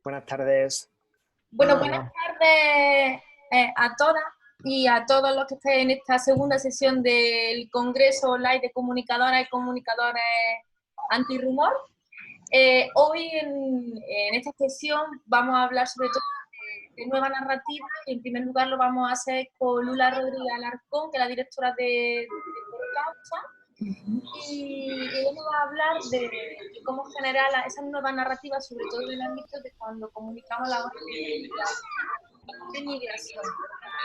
Buenas tardes. Bueno, buenas tardes a todas y a todos los que estén en esta segunda sesión del Congreso Online de Comunicadoras y Comunicadores Antirrumor. Hoy en esta sesión vamos a hablar sobre todo de nueva narrativa y en primer lugar lo vamos a hacer con Lula Rodríguez Alarcón, que es la directora de Causa. Y vamos a hablar de cómo generar esa nueva narrativa, sobre todo en el ámbito de cuando comunicamos la hora de migración.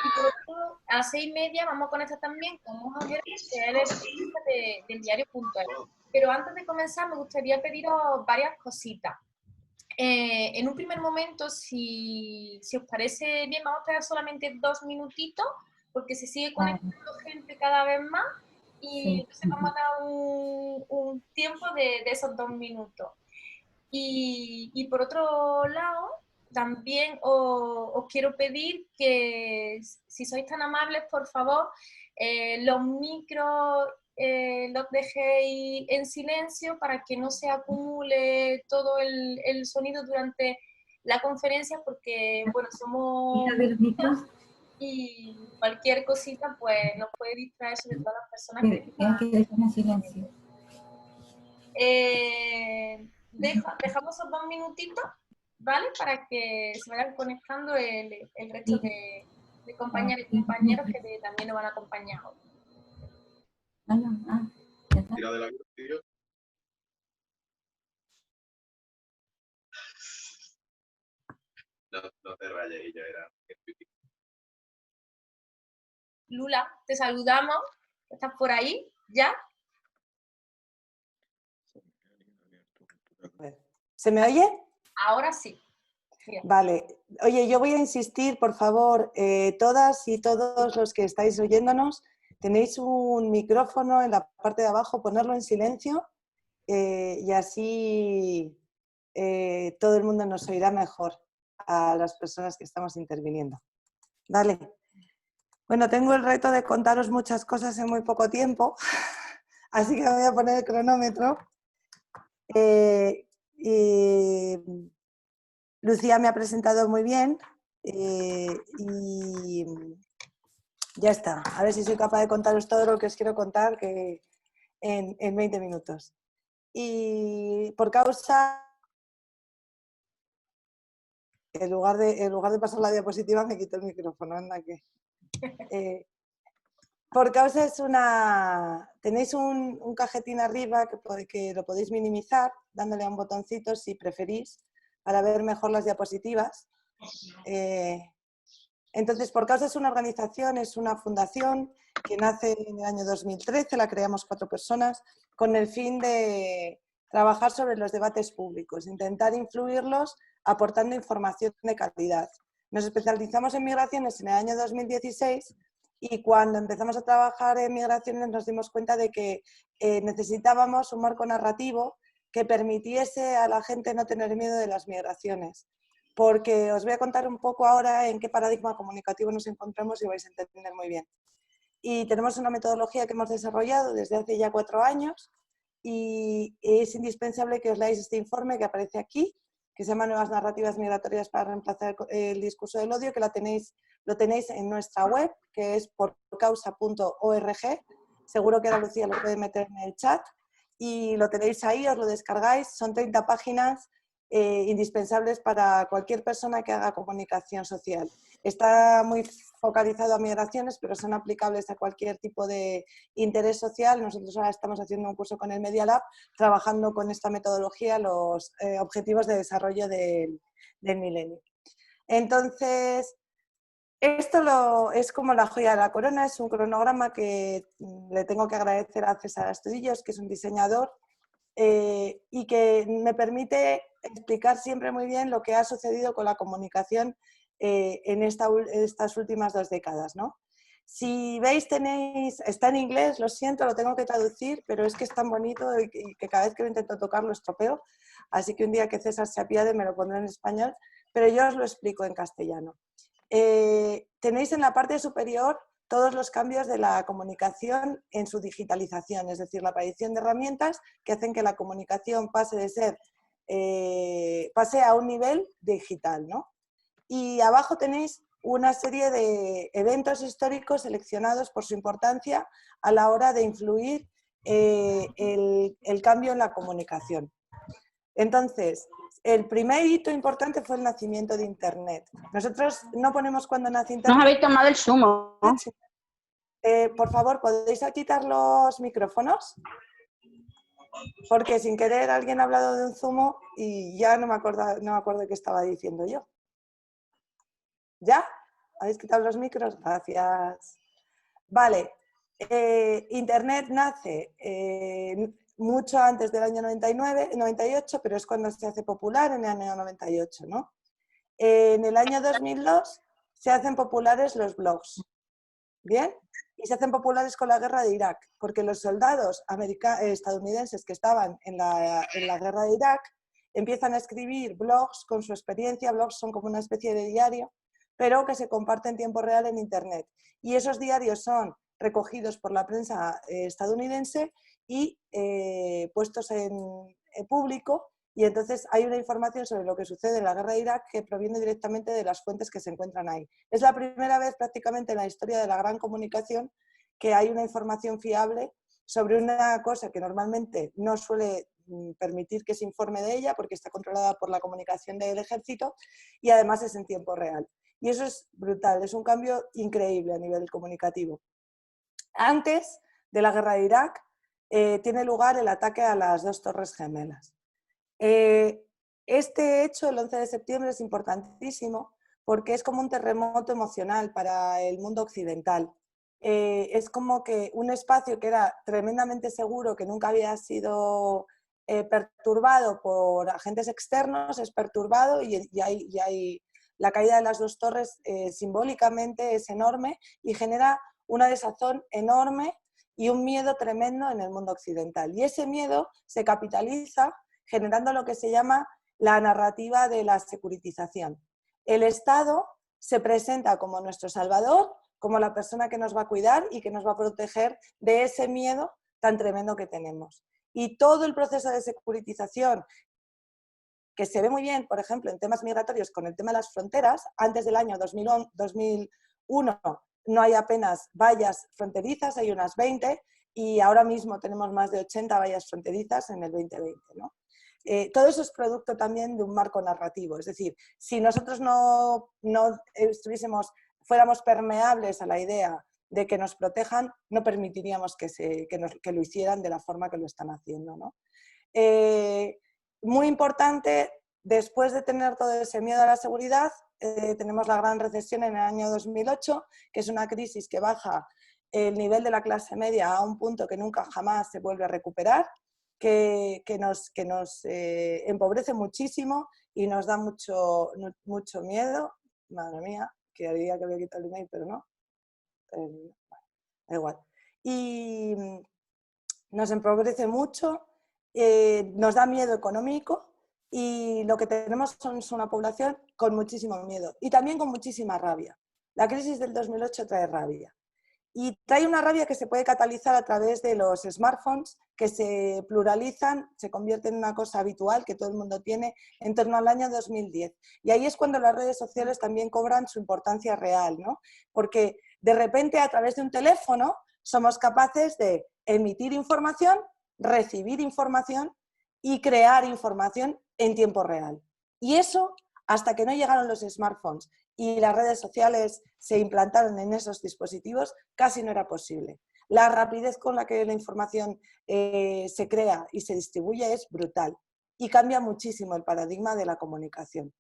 Y por otro, a las 6:30 vamos a conectar también con un Ángel, que es el periodista del diario.es. Pero antes de comenzar me gustaría pediros varias cositas. En un primer momento, si os parece bien, vamos a esperar solamente 2 minutitos, porque se sigue conectando gente cada vez más. Y entonces vamos a dar un tiempo de esos 2 minutos. Y por otro lado, también os quiero pedir que, si sois tan amables, por favor, los micros los dejéis en silencio para que no se acumule todo el sonido durante la conferencia, porque, bueno, somos y cualquier cosita pues nos puede distraer, sobre todo a las personas que dejar en silencio. Dejamos esos 2 minutitos, ¿vale? Para que se vayan conectando el resto de compañeras y compañeros que también nos van a acompañar hoy. Ya está. No te rayes, ella era. Lula, te saludamos. ¿Estás por ahí? ¿Ya? ¿Se me oye? Ahora sí. Mira. Vale. Oye, yo voy a insistir, por favor, todas y todos los que estáis oyéndonos, tenéis un micrófono en la parte de abajo, ponerlo en silencio y así todo el mundo nos oirá mejor a las personas que estamos interviniendo. Dale. Bueno, tengo el reto de contaros muchas cosas en muy poco tiempo, así que me voy a poner el cronómetro. Lucía me ha presentado muy bien y ya está. A ver si soy capaz de contaros todo lo que os quiero contar en 20 minutos. Y por causa... En lugar de pasar la diapositiva me quito el micrófono, anda que... por causa es una... Tenéis un cajetín arriba que lo podéis minimizar dándole a un botoncito si preferís, para ver mejor las diapositivas. Entonces, Por Causa es una organización, es una fundación que nace en el año 2013, la creamos 4 personas, con el fin de trabajar sobre los debates públicos, intentar influirlos aportando información de calidad. Nos especializamos en migraciones en el año 2016 y cuando empezamos a trabajar en migraciones nos dimos cuenta de que necesitábamos un marco narrativo que permitiese a la gente no tener miedo de las migraciones. Porque os voy a contar un poco ahora en qué paradigma comunicativo nos encontramos y vais a entender muy bien. Y tenemos una metodología que hemos desarrollado desde hace ya 4 años y es indispensable que os leáis este informe que aparece aquí, que se llama Nuevas narrativas migratorias para reemplazar el discurso del odio, que lo tenéis en nuestra web, que es porcausa.org. Seguro que ahora Lucía lo puede meter en el chat. Y lo tenéis ahí, os lo descargáis, son 30 páginas indispensables para cualquier persona que haga comunicación social. Está muy focalizado a migraciones, pero son aplicables a cualquier tipo de interés social. Nosotros ahora estamos haciendo un curso con el Media Lab, trabajando con esta metodología los objetivos de desarrollo del milenio. Entonces, esto es como la joya de la corona, es un cronograma que le tengo que agradecer a César Astudillos, que es un diseñador, y que me permite explicar siempre muy bien lo que ha sucedido con la comunicación en estas últimas 2 décadas, ¿no? Si veis, está en inglés, lo siento, lo tengo que traducir, pero es que es tan bonito que cada vez que lo intento tocar lo estropeo, así que un día que César se apiade me lo pondré en español, pero yo os lo explico en castellano. Tenéis en la parte superior todos los cambios de la comunicación en su digitalización, es decir, la aparición de herramientas que hacen que la comunicación pase de ser pase a un nivel digital, ¿no? Y abajo tenéis una serie de eventos históricos seleccionados por su importancia a la hora de influir el cambio en la comunicación. Entonces, el primer hito importante fue el nacimiento de Internet. Nosotros no ponemos cuándo nace Internet. Nos habéis tomado el zumo, ¿no? Por favor, ¿podéis quitar los micrófonos? Porque sin querer alguien ha hablado de un zumo y ya no me acuerdo qué estaba diciendo yo. ¿Ya? ¿Habéis quitado los micros? Gracias. Vale. Internet nace mucho antes del año 98, pero es cuando se hace popular, en el año 98, ¿no? En el año 2002 se hacen populares los blogs, ¿bien? Y se hacen populares con la guerra de Irak, porque los soldados estadounidenses que estaban en la guerra de Irak empiezan a escribir blogs con su experiencia. Blogs son como una especie de diario, pero que se comparte en tiempo real en Internet. Y esos diarios son recogidos por la prensa estadounidense y puestos en público, y entonces hay una información sobre lo que sucede en la guerra de Irak que proviene directamente de las fuentes que se encuentran ahí. Es la primera vez prácticamente en la historia de la gran comunicación que hay una información fiable sobre una cosa que normalmente no suele permitir que se informe de ella porque está controlada por la comunicación del ejército, y además es en tiempo real. Y eso es brutal, es un cambio increíble a nivel comunicativo. Antes de la guerra de Irak tiene lugar el ataque a las dos Torres Gemelas. Este hecho, el 11 de septiembre, es importantísimo porque es como un terremoto emocional para el mundo occidental. Es como que un espacio que era tremendamente seguro, que nunca había sido perturbado por agentes externos, es perturbado y hay la caída de las dos torres simbólicamente es enorme y genera una desazón enorme y un miedo tremendo en el mundo occidental. Y ese miedo se capitaliza generando lo que se llama la narrativa de la securitización. El Estado se presenta como nuestro salvador, como la persona que nos va a cuidar y que nos va a proteger de ese miedo tan tremendo que tenemos. Y todo el proceso de securitización, que se ve muy bien, por ejemplo, en temas migratorios con el tema de las fronteras, antes del año 2001 no hay apenas vallas fronterizas, hay unas 20, y ahora mismo tenemos más de 80 vallas fronterizas en el 2020, ¿no? Todo eso es producto también de un marco narrativo, es decir, si nosotros no fuéramos permeables a la idea de que nos protejan, no permitiríamos que lo hicieran de la forma que lo están haciendo, ¿no? Muy importante, después de tener todo ese miedo a la seguridad, tenemos la gran recesión en el año 2008, que es una crisis que baja el nivel de la clase media a un punto que nunca jamás se vuelve a recuperar, que nos empobrece muchísimo y nos da mucho miedo. Madre mía, que haría que había quitado el email, pero no. Bueno, da igual. Y nos empobrece mucho, nos da miedo económico, y lo que tenemos es una población con muchísimo miedo y también con muchísima rabia. La crisis del 2008 trae rabia. Y trae una rabia que se puede catalizar a través de los smartphones, que se pluralizan, se convierten en una cosa habitual que todo el mundo tiene en torno al año 2010. Y ahí es cuando las redes sociales también cobran su importancia real, ¿no? Porque de repente a través de un teléfono somos capaces de emitir información, recibir información y crear información en tiempo real. Y eso, hasta que no llegaron los smartphones y las redes sociales se implantaron en esos dispositivos, casi no era posible. La rapidez con la que la información se crea y se distribuye es brutal y cambia muchísimo el paradigma de la comunicación.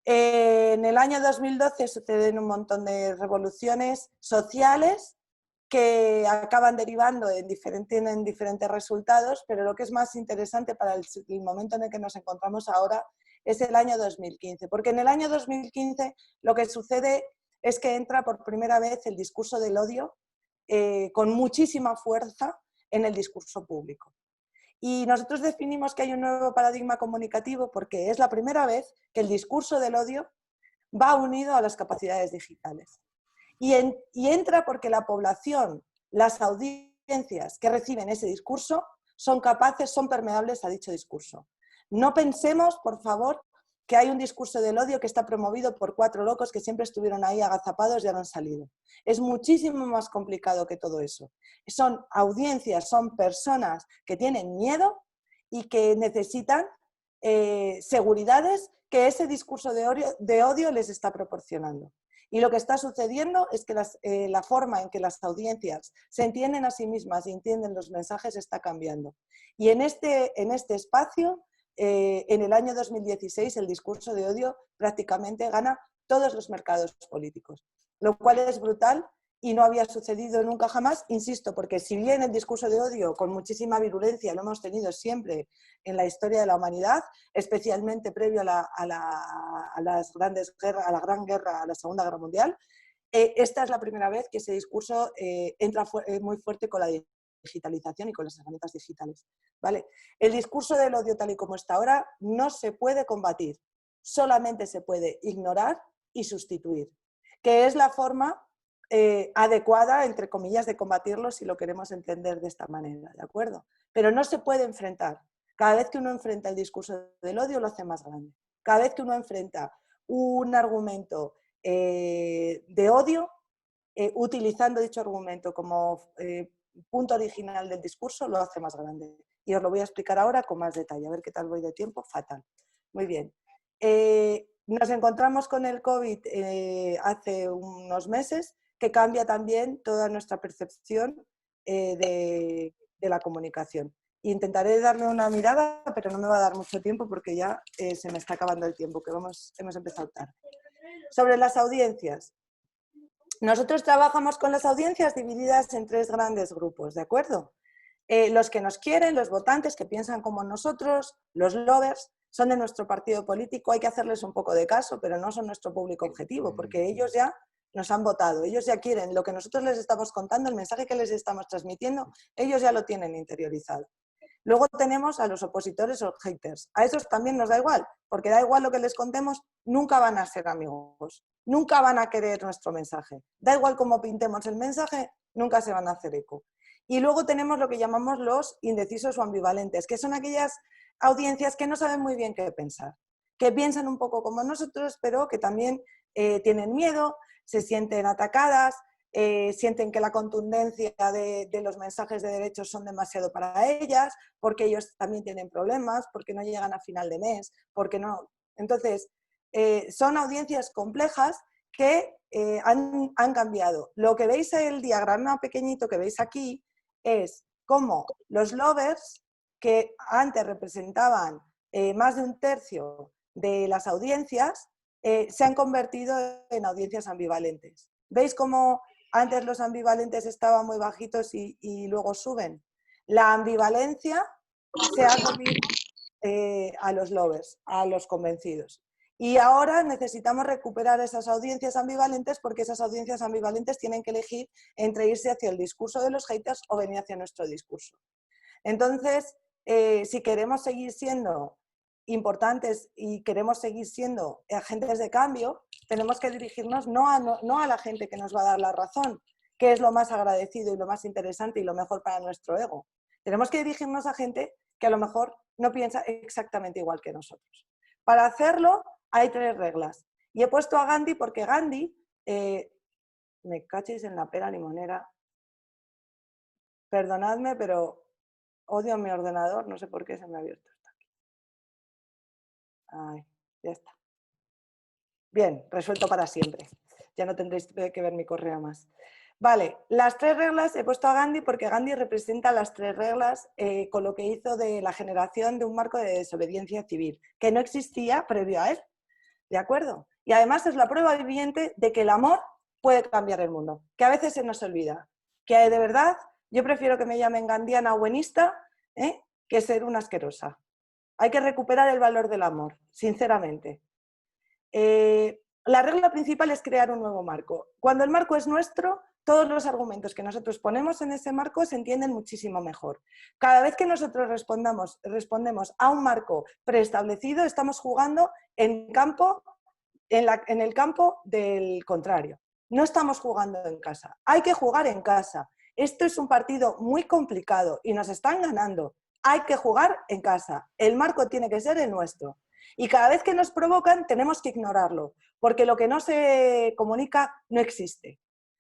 En el año 2012 suceden un montón de revoluciones sociales que acaban derivando tienen diferentes resultados, pero lo que es más interesante para el momento en el que nos encontramos ahora es el año 2015, porque en el año 2015 lo que sucede es que entra por primera vez el discurso del odio con muchísima fuerza en el discurso público. Y nosotros definimos que hay un nuevo paradigma comunicativo porque es la primera vez que el discurso del odio va unido a las capacidades digitales. Y entra porque la población, las audiencias que reciben ese discurso son permeables a dicho discurso. No pensemos, por favor, que hay un discurso del odio que está promovido por 4 locos que siempre estuvieron ahí agazapados y ahora han salido. Es muchísimo más complicado que todo eso. Son audiencias, son personas que tienen miedo y que necesitan seguridades que ese discurso de odio les está proporcionando. Y lo que está sucediendo es que la forma en que las audiencias se entienden a sí mismas y entienden los mensajes está cambiando. Y en este espacio, en el año 2016, el discurso de odio prácticamente gana todos los mercados políticos, lo cual es brutal y no había sucedido nunca jamás, insisto, porque si bien el discurso de odio con muchísima virulencia lo hemos tenido siempre en la historia de la humanidad, especialmente previo a la Gran Guerra, a la Segunda Guerra Mundial, esta es la primera vez que ese discurso entra muy fuerte con la digitalización y con las herramientas digitales. ¿Vale? El discurso del odio tal y como está ahora no se puede combatir, solamente se puede ignorar y sustituir, que es la forma adecuada, entre comillas, de combatirlo si lo queremos entender de esta manera, ¿de acuerdo? Pero no se puede enfrentar. Cada vez que uno enfrenta el discurso del odio lo hace más grande. Cada vez que uno enfrenta un argumento de odio, utilizando dicho argumento como punto original del discurso, lo hace más grande. Y os lo voy a explicar ahora con más detalle. A ver qué tal voy de tiempo. Fatal. Muy bien. Nos encontramos con el COVID hace unos meses, que cambia también toda nuestra percepción de la comunicación. Intentaré darle una mirada, pero no me va a dar mucho tiempo porque ya se me está acabando el tiempo, que hemos empezado tarde. Sobre las audiencias. Nosotros trabajamos con las audiencias divididas en 3 grandes grupos, ¿de acuerdo? Los que nos quieren, los votantes que piensan como nosotros, los lovers, son de nuestro partido político, hay que hacerles un poco de caso, pero no son nuestro público objetivo, porque ellos ya nos han votado, ellos ya quieren lo que nosotros les estamos contando, el mensaje que les estamos transmitiendo, ellos ya lo tienen interiorizado. Luego tenemos a los opositores o haters. A esos también nos da igual, porque da igual lo que les contemos, nunca van a ser amigos, nunca van a querer nuestro mensaje. Da igual cómo pintemos el mensaje, nunca se van a hacer eco. Y luego tenemos lo que llamamos los indecisos o ambivalentes, que son aquellas audiencias que no saben muy bien qué pensar, que piensan un poco como nosotros, pero que también tienen miedo, se sienten atacadas, sienten que la contundencia de los mensajes de derechos son demasiado para ellas, porque ellos también tienen problemas, porque no llegan a final de mes, porque no... Entonces, son audiencias complejas que han cambiado. Lo que veis en el diagrama pequeñito que veis aquí es cómo los lovers, que antes representaban más de 1/3 de las audiencias, se han convertido en audiencias ambivalentes. ¿Veis cómo antes los ambivalentes estaban muy bajitos y luego suben? La ambivalencia se ha comido a los lovers, a los convencidos. Y ahora necesitamos recuperar esas audiencias ambivalentes, porque esas audiencias ambivalentes tienen que elegir entre irse hacia el discurso de los haters o venir hacia nuestro discurso. Entonces, si queremos seguir siendo importantes y queremos seguir siendo agentes de cambio, tenemos que dirigirnos no a la gente que nos va a dar la razón, que es lo más agradecido y lo más interesante y lo mejor para nuestro ego. Tenemos que dirigirnos a gente que a lo mejor no piensa exactamente igual que nosotros. Para hacerlo hay 3 reglas. Y he puesto a Gandhi porque Gandhi, me cachéis en la pera limonera, perdonadme, pero odio mi ordenador, no sé por qué se me ha abierto esto aquí. Ay, ya está. Bien, resuelto para siempre. Ya no tendréis que ver mi correo más. Vale, las 3 reglas he puesto a Gandhi porque Gandhi representa las 3 reglas con lo que hizo de la generación de un marco de desobediencia civil, que no existía previo a él. ¿De acuerdo? Y además es la prueba viviente de que el amor puede cambiar el mundo, que a veces se nos olvida. Que de verdad, yo prefiero que me llamen gandiana o buenista que ser una asquerosa. Hay que recuperar el valor del amor, sinceramente. La regla principal es crear un nuevo marco. Cuando el marco es nuestro, todos los argumentos que nosotros ponemos en ese marco se entienden muchísimo mejor. Cada vez que nosotros respondemos a un marco preestablecido, estamos jugando en el campo del contrario. No estamos jugando en casa. Hay que jugar en casa. Esto es un partido muy complicado y nos están ganando. hay que jugar en casa. El marco tiene que ser el nuestro. Y cada vez que nos provocan tenemos que ignorarlo, porque lo que no se comunica no existe.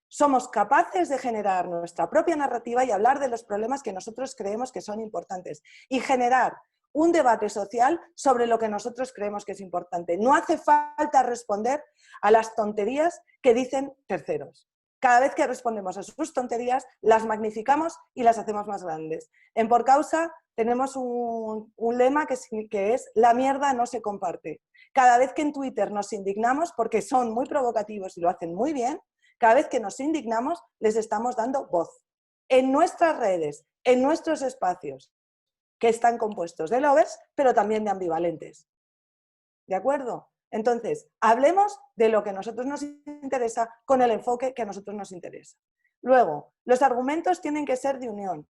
Somos capaces de generar nuestra propia narrativa y hablar de los problemas que nosotros creemos que son importantes y generar un debate social sobre lo que nosotros creemos que es importante. No hace falta responder a las tonterías que dicen terceros. Cada vez que respondemos a sus tonterías, las magnificamos y las hacemos más grandes. En Por Causa tenemos un lema que es la mierda no se comparte. Cada vez que en Twitter nos indignamos, porque son muy provocativos y lo hacen muy bien, cada vez que nos indignamos les estamos dando voz. En nuestras redes, en nuestros espacios, que están compuestos de lovers, pero también de ambivalentes. ¿De acuerdo? Entonces, hablemos de lo que a nosotros nos interesa con el enfoque que a nosotros nos interesa. Luego, los argumentos tienen que ser de unión.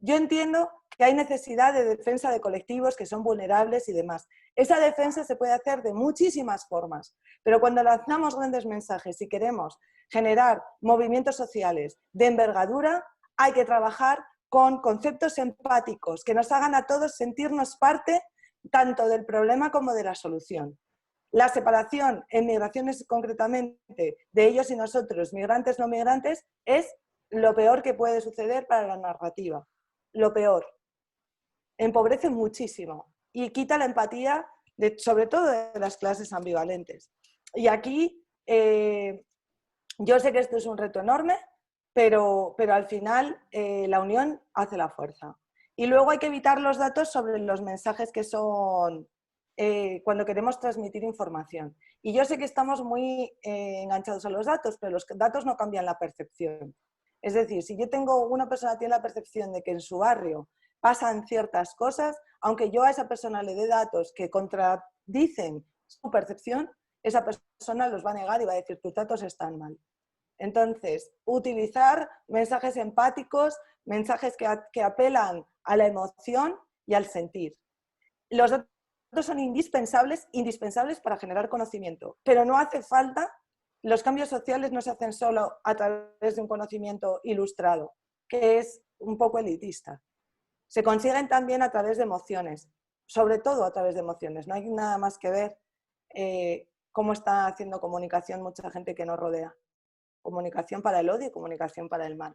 Yo entiendo que hay necesidad de defensa de colectivos que son vulnerables y demás. Esa defensa se puede hacer de muchísimas formas, pero cuando lanzamos grandes mensajes y queremos generar movimientos sociales de envergadura, hay que trabajar con conceptos empáticos que nos hagan a todos sentirnos parte tanto del problema como de la solución. La separación en migraciones concretamente de ellos y nosotros, migrantes no migrantes, es lo peor que puede suceder para la narrativa. Lo peor. Empobrece muchísimo y quita la empatía, sobre todo de las clases ambivalentes. Y aquí yo sé que esto es un reto enorme, pero al final la unión hace la fuerza. Y luego hay que evitar los datos sobre los mensajes que son cuando queremos transmitir información. Y yo sé que estamos muy enganchados a los datos, pero los datos no cambian la percepción. Es decir, si yo tengo una persona que tiene la percepción de que en su barrio pasan ciertas cosas, aunque yo a esa persona le dé datos que contradicen su percepción, esa persona los va a negar y va a decir tus datos están mal. Entonces, utilizar mensajes empáticos, mensajes que apelan a la emoción y al sentir. Los datos son indispensables para generar conocimiento, pero no hace falta, los cambios sociales no se hacen solo a través de un conocimiento ilustrado, que es un poco elitista. Se consiguen también a través de emociones, sobre todo a través de emociones. No hay nada más que ver cómo está haciendo comunicación mucha gente que nos rodea. Comunicación para el odio y comunicación para el mal.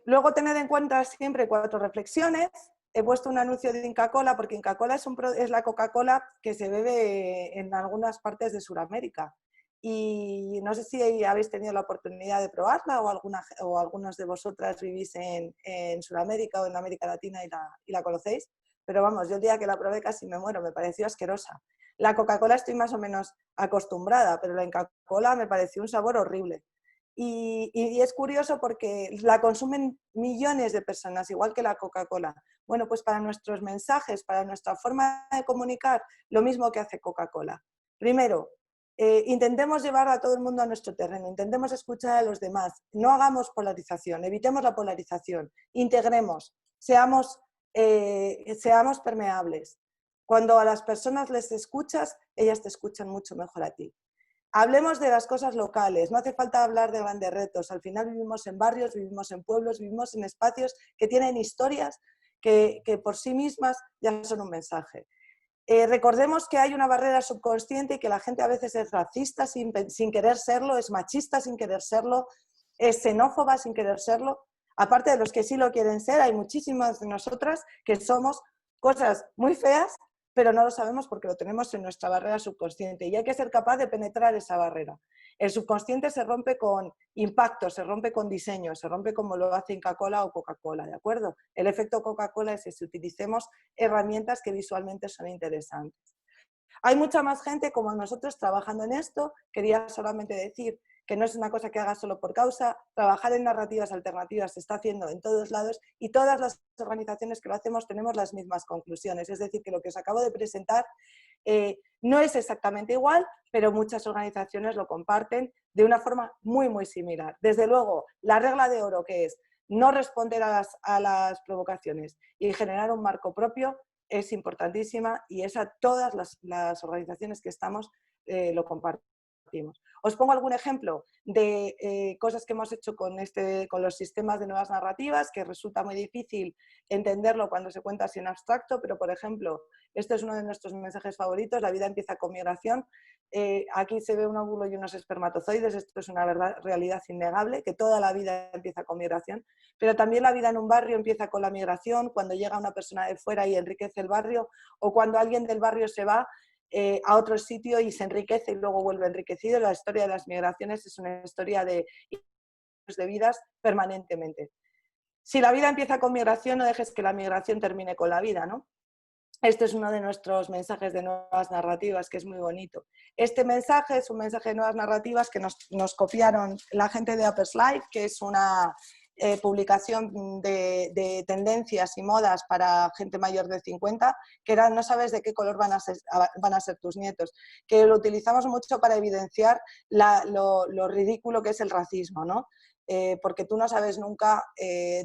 Luego tened en cuenta siempre 4 reflexiones. He puesto un anuncio de Inca Kola porque Inca Kola es la Coca-Cola que se bebe en algunas partes de Sudamérica. Y no sé si habéis tenido la oportunidad de probarla o algunos de vosotras vivís en Sudamérica o en América Latina y la conocéis. Pero vamos, yo el día que la probé casi me muero, me pareció asquerosa. La Coca-Cola estoy más o menos acostumbrada, pero la Inca Kola me pareció un sabor horrible. Y es curioso porque la consumen millones de personas, igual que la Coca-Cola. Bueno, pues para nuestros mensajes, para nuestra forma de comunicar, lo mismo que hace Coca-Cola. Primero, intentemos llevar a todo el mundo a nuestro terreno, intentemos escuchar a los demás, no hagamos polarización, evitemos la polarización, integremos, seamos permeables. Cuando a las personas les escuchas, ellas te escuchan mucho mejor a ti. Hablemos de las cosas locales, no hace falta hablar de grandes retos, al final vivimos en barrios, vivimos en pueblos, vivimos en espacios que tienen historias que por sí mismas ya son un mensaje. Recordemos que hay una barrera subconsciente y que la gente a veces es racista sin querer serlo, es machista sin querer serlo, es xenófoba sin querer serlo. Aparte de los que sí lo quieren ser, hay muchísimas de nosotras que somos cosas muy feas, pero no lo sabemos porque lo tenemos en nuestra barrera subconsciente y hay que ser capaz de penetrar esa barrera. El subconsciente se rompe con impacto, se rompe con diseño, se rompe como lo hace Inca Kola o Coca-Cola, ¿de acuerdo? El efecto Coca-Cola es que utilicemos herramientas que visualmente son interesantes. Hay mucha más gente como nosotros trabajando en esto. Quería solamente decir que no es una cosa que haga solo Por Causa, trabajar en narrativas alternativas se está haciendo en todos lados y todas las organizaciones que lo hacemos tenemos las mismas conclusiones. Es decir, que lo que os acabo de presentar no es exactamente igual, pero muchas organizaciones lo comparten de una forma muy, muy similar. Desde luego, la regla de oro que es no responder a las provocaciones y generar un marco propio es importantísima y esa todas las organizaciones que estamos lo compartimos. compartimos. Os pongo algún ejemplo de cosas que hemos hecho con los sistemas de nuevas narrativas, que resulta muy difícil entenderlo cuando se cuenta así en abstracto, pero por ejemplo, este es uno de nuestros mensajes favoritos, la vida empieza con migración. Aquí se ve un óvulo y unos espermatozoides, esto es una realidad innegable, que toda la vida empieza con migración, pero también la vida en un barrio empieza con la migración, cuando llega una persona de fuera y enriquece el barrio, o cuando alguien del barrio se va a otro sitio y se enriquece y luego vuelve enriquecido. La historia de las migraciones es una historia de vidas permanentemente. Si la vida empieza con migración, no dejes que la migración termine con la vida, ¿no? Este es uno de nuestros mensajes de nuevas narrativas, que es muy bonito. Este mensaje es un mensaje de nuevas narrativas que nos copiaron la gente de Uppers Life, que es una publicación de tendencias y modas para gente mayor de 50, que era no sabes de qué color van a ser tus nietos, que lo utilizamos mucho para evidenciar lo ridículo que es el racismo, ¿no? Porque tú no sabes nunca,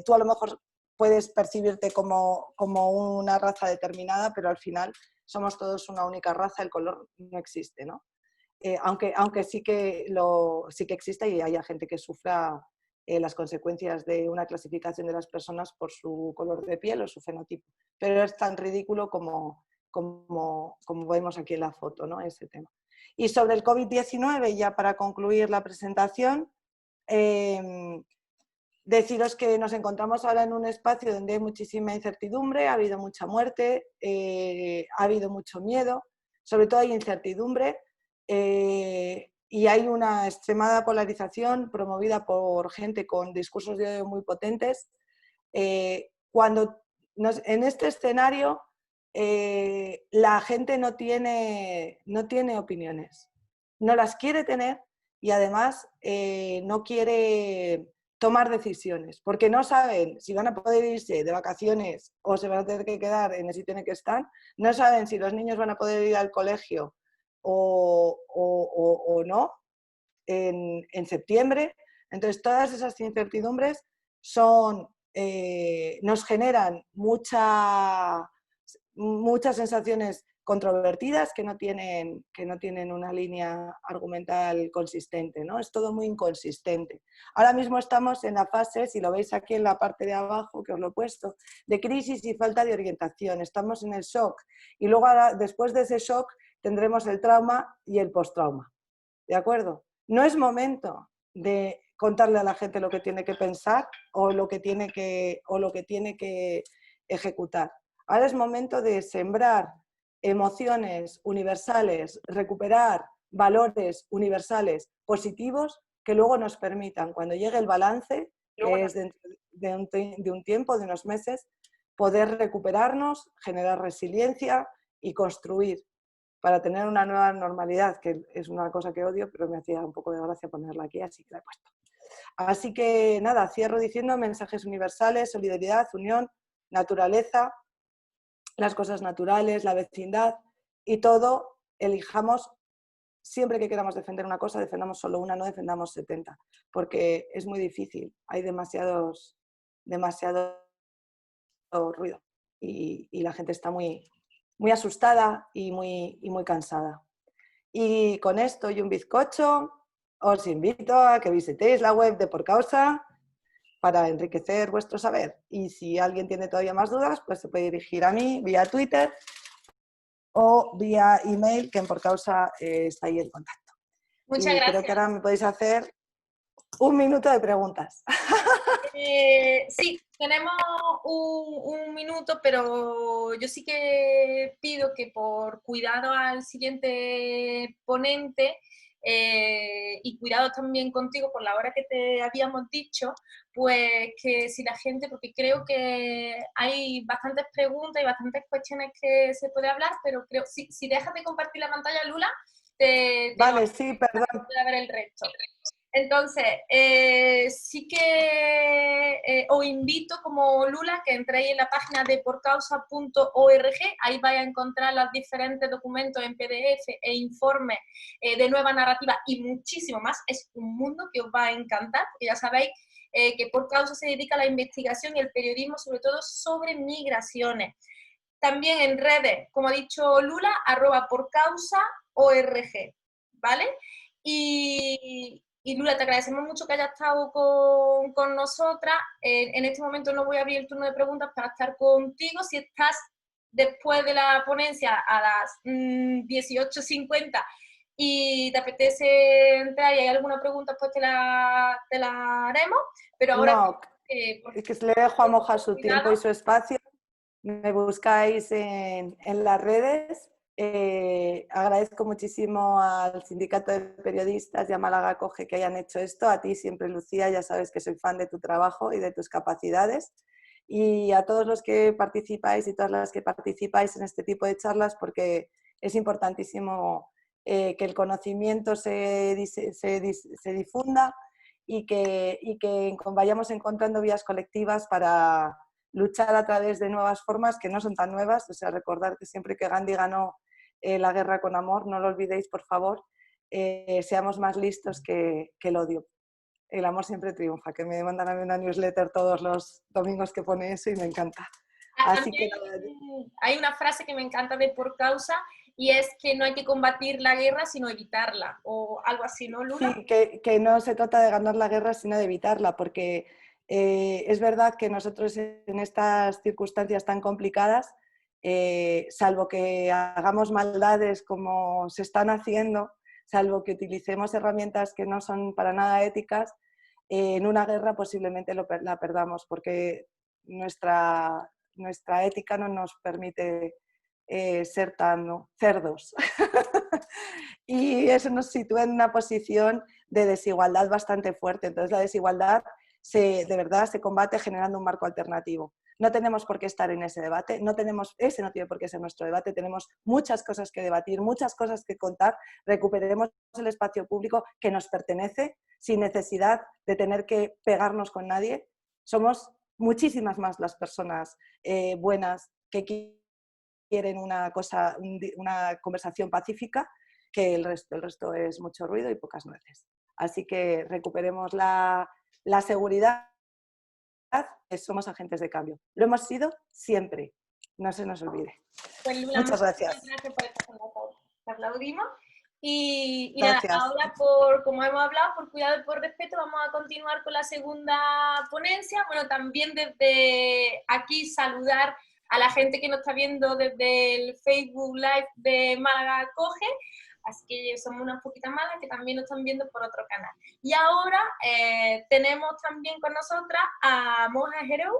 tú a lo mejor puedes percibirte como una raza determinada, pero al final somos todos una única raza, el color no existe, ¿no? Aunque sí que existe y haya gente que sufra las consecuencias de una clasificación de las personas por su color de piel o su fenotipo. Pero es tan ridículo como vemos aquí en la foto, ¿no? Ese tema. Y sobre el COVID-19, ya para concluir la presentación, deciros que nos encontramos ahora en un espacio donde hay muchísima incertidumbre, ha habido mucha muerte, ha habido mucho miedo, sobre todo hay incertidumbre y hay una extremada polarización promovida por gente con discursos de odio muy potentes. En este escenario la gente no tiene opiniones, no las quiere tener y además no quiere tomar decisiones, porque no saben si van a poder irse de vacaciones o se van a tener que quedar en el sitio en el que están, no saben si los niños van a poder ir al colegio o no en septiembre. Entonces, todas esas incertidumbres nos generan muchas sensaciones controvertidas que no tienen una línea argumental consistente, ¿no? Es todo muy inconsistente. Ahora mismo estamos en la fase, si lo veis aquí en la parte de abajo, que os lo he puesto, de crisis y falta de orientación. Estamos en el shock y luego después de ese shock tendremos el trauma y el postrauma. ¿De acuerdo? No es momento de contarle a la gente lo que tiene que pensar o lo que tiene que ejecutar. Ahora es momento de sembrar emociones universales, recuperar valores universales positivos que luego nos permitan, cuando llegue el balance, que es dentro de un tiempo, de unos meses, poder recuperarnos, generar resiliencia y construir para tener una nueva normalidad, que es una cosa que odio, pero me hacía un poco de gracia ponerla aquí, así que la he puesto. Así que nada, cierro diciendo mensajes universales, solidaridad, unión, naturaleza, las cosas naturales, la vecindad y todo, elijamos, siempre que queramos defender una cosa, defendamos solo una, no defendamos 70, porque es muy difícil, hay demasiado ruido y la gente está muy asustada y muy cansada. Y con esto y un bizcocho, os invito a que visitéis la web de Por Causa para enriquecer vuestro saber. Y si alguien tiene todavía más dudas, pues se puede dirigir a mí vía Twitter o vía email, que en Por Causa está ahí en contacto. Muchas gracias. Creo que ahora me podéis hacer un minuto de preguntas. Sí, tenemos un minuto, pero yo sí que pido que por cuidado al siguiente ponente y cuidado también contigo por la hora que te habíamos dicho, pues que si la gente, porque creo que hay bastantes preguntas y bastantes cuestiones que se puede hablar, pero creo, si dejas de compartir la pantalla, Lula, vale, sí, perdón. Puede ver el resto. Entonces, sí que os invito como Lula que entréis en la página de porcausa.org, ahí vais a encontrar los diferentes documentos en PDF e informes de nueva narrativa y muchísimo más. Es un mundo que os va a encantar, porque ya sabéis que Por Causa se dedica a la investigación y el periodismo, sobre todo sobre migraciones. También en redes, como ha dicho Lula, @porcausa.org, ¿vale? Y Lula, te agradecemos mucho que hayas estado con nosotras. En este momento no voy a abrir el turno de preguntas para estar contigo. Si estás después de la ponencia a las 18:50 y te apetece entrar y hay alguna pregunta, pues te la haremos. Pero ahora... No, es que le dejo a Moja su tiempo y su espacio. Me buscáis en las redes. Agradezco muchísimo al Sindicato de Periodistas y a Málaga Coge que hayan hecho esto. A ti siempre, Lucía, ya sabes que soy fan de tu trabajo y de tus capacidades. Y a todos los que participáis y todas las que participáis en este tipo de charlas, porque es importantísimo que el conocimiento se difunda y que vayamos encontrando vías colectivas para luchar a través de nuevas formas que no son tan nuevas. O sea, recordar que siempre que Gandhi ganó la guerra con amor, no lo olvidéis, por favor, seamos más listos que el odio. El amor siempre triunfa, que me mandan a mí una newsletter todos los domingos que pone eso y me encanta. Así que hay una frase que me encanta de Por Causa y es que no hay que combatir la guerra sino evitarla, o algo así, ¿no, Lula? Sí, que no se trata de ganar la guerra sino de evitarla, porque es verdad que nosotros en estas circunstancias tan complicadas, salvo que hagamos maldades como se están haciendo, salvo que utilicemos herramientas que no son para nada éticas, en una guerra posiblemente la perdamos, porque nuestra ética no nos permite ser tan cerdos. Y eso nos sitúa en una posición de desigualdad bastante fuerte. Entonces la desigualdad de verdad se combate generando un marco alternativo. No tenemos por qué estar en ese debate, ese no tiene por qué ser nuestro debate, tenemos muchas cosas que debatir, muchas cosas que contar, recuperemos el espacio público que nos pertenece sin necesidad de tener que pegarnos con nadie. Somos muchísimas más las personas buenas que quieren una conversación pacífica que el resto. El resto es mucho ruido y pocas nueces. Así que recuperemos la seguridad, que somos agentes de cambio. Lo hemos sido siempre, no se nos olvide. Pues Lula, muchas gracias. Gracias por estar con nosotros. Te aplaudimos. Y nada, ahora como hemos hablado, por cuidado y por respeto, vamos a continuar con la segunda ponencia. Bueno, también desde aquí saludar a la gente que nos está viendo desde el Facebook Live de Málaga Coge, así que somos unas poquitas más que también nos están viendo por otro canal. Y ahora tenemos también con nosotras a Moja Hereu,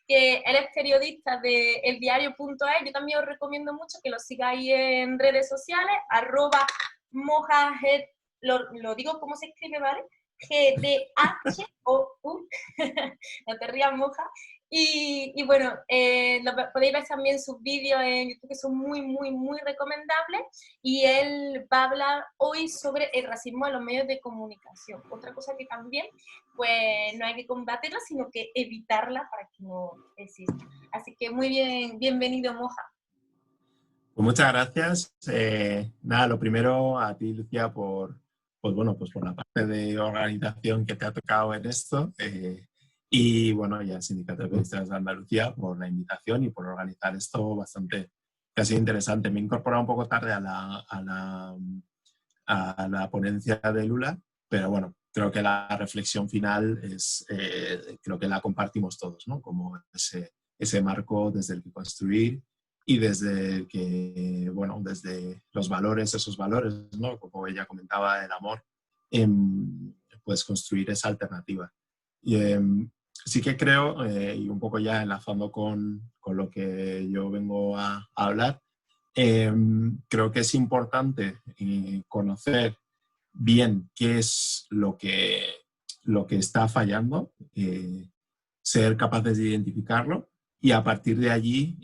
que él es periodista de eldiario.es. Yo también os recomiendo mucho que lo sigáis en redes sociales, @mojaher, lo digo como se escribe, ¿vale? GDHOU, no te rías, Moja. Y bueno, podéis ver también sus vídeos en YouTube que son muy, muy, muy recomendables. Y él va a hablar hoy sobre el racismo en los medios de comunicación. Otra cosa que también, pues no hay que combatirla, sino que evitarla para que no exista. Así que muy bien, bienvenido, Moja. Pues muchas gracias. Nada, lo primero a ti, Lucía, por la parte de organización que te ha tocado en esto. Y bueno, y al Sindicato de Periodistas de Andalucía por la invitación y por organizar esto bastante, que ha sido interesante. Me he incorporado un poco tarde a la ponencia de Lula, pero bueno, creo que la reflexión final creo que la compartimos todos, ¿no? Como ese marco desde el que construir y desde el que, bueno, desde los valores, esos valores, ¿no? Como ella comentaba, el amor, pues construir esa alternativa. Y sí que creo, y un poco ya enlazando con lo que yo vengo a hablar, creo que es importante conocer bien qué es lo que está fallando, ser capaces de identificarlo y a partir de allí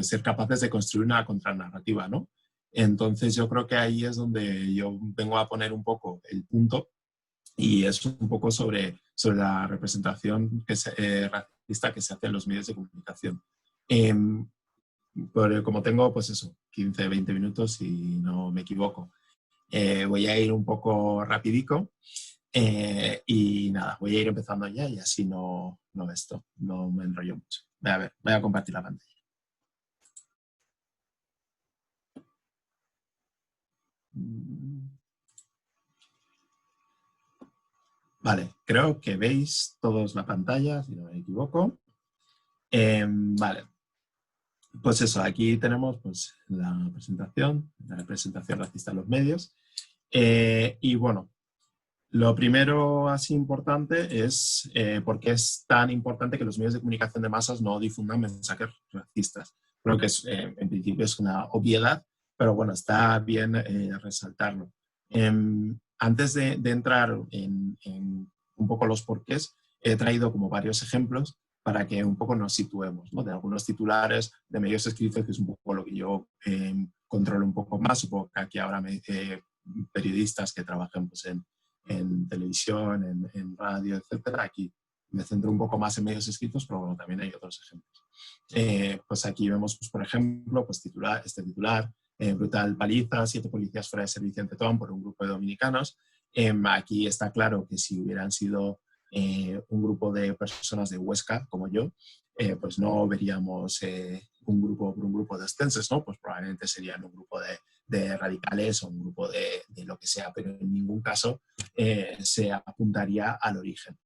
ser capaces de construir una contranarrativa, ¿no? Entonces yo creo que ahí es donde yo vengo a poner un poco el punto y es un poco sobre la representación racista que se hace en los medios de comunicación. Como tengo, pues eso, 15, 20 minutos y no me equivoco, voy a ir un poco rapidico y nada, voy a ir empezando ya y así no me enrollo mucho. A ver, voy a compartir la pantalla. Vale, creo que veis todos la pantalla, si no me equivoco. Vale, pues eso, aquí tenemos pues, la representación racista en los medios. Y bueno, lo primero así importante es por qué es tan importante que los medios de comunicación de masas no difundan mensajes racistas. Creo que en principio es una obviedad, pero bueno, está bien resaltarlo. Antes de entrar en un poco los porqués, he traído como varios ejemplos para que un poco nos situemos, ¿no? De algunos titulares de medios escritos, que es un poco lo que yo controlo un poco más. Supongo que aquí ahora periodistas que trabajan pues, en televisión, en radio, etcétera. Aquí me centro un poco más en medios escritos, pero bueno, también hay otros ejemplos. Pues aquí vemos, pues, por ejemplo, pues este titular, brutal paliza, 7 policías fuera de servicio en Tetón por un grupo de dominicanos. Aquí está claro que si hubieran sido un grupo de personas de Huesca, como yo, pues no veríamos un grupo de ostenses, ¿no? Pues probablemente serían un grupo de radicales o un grupo de lo que sea, pero en ningún caso se apuntaría al origen.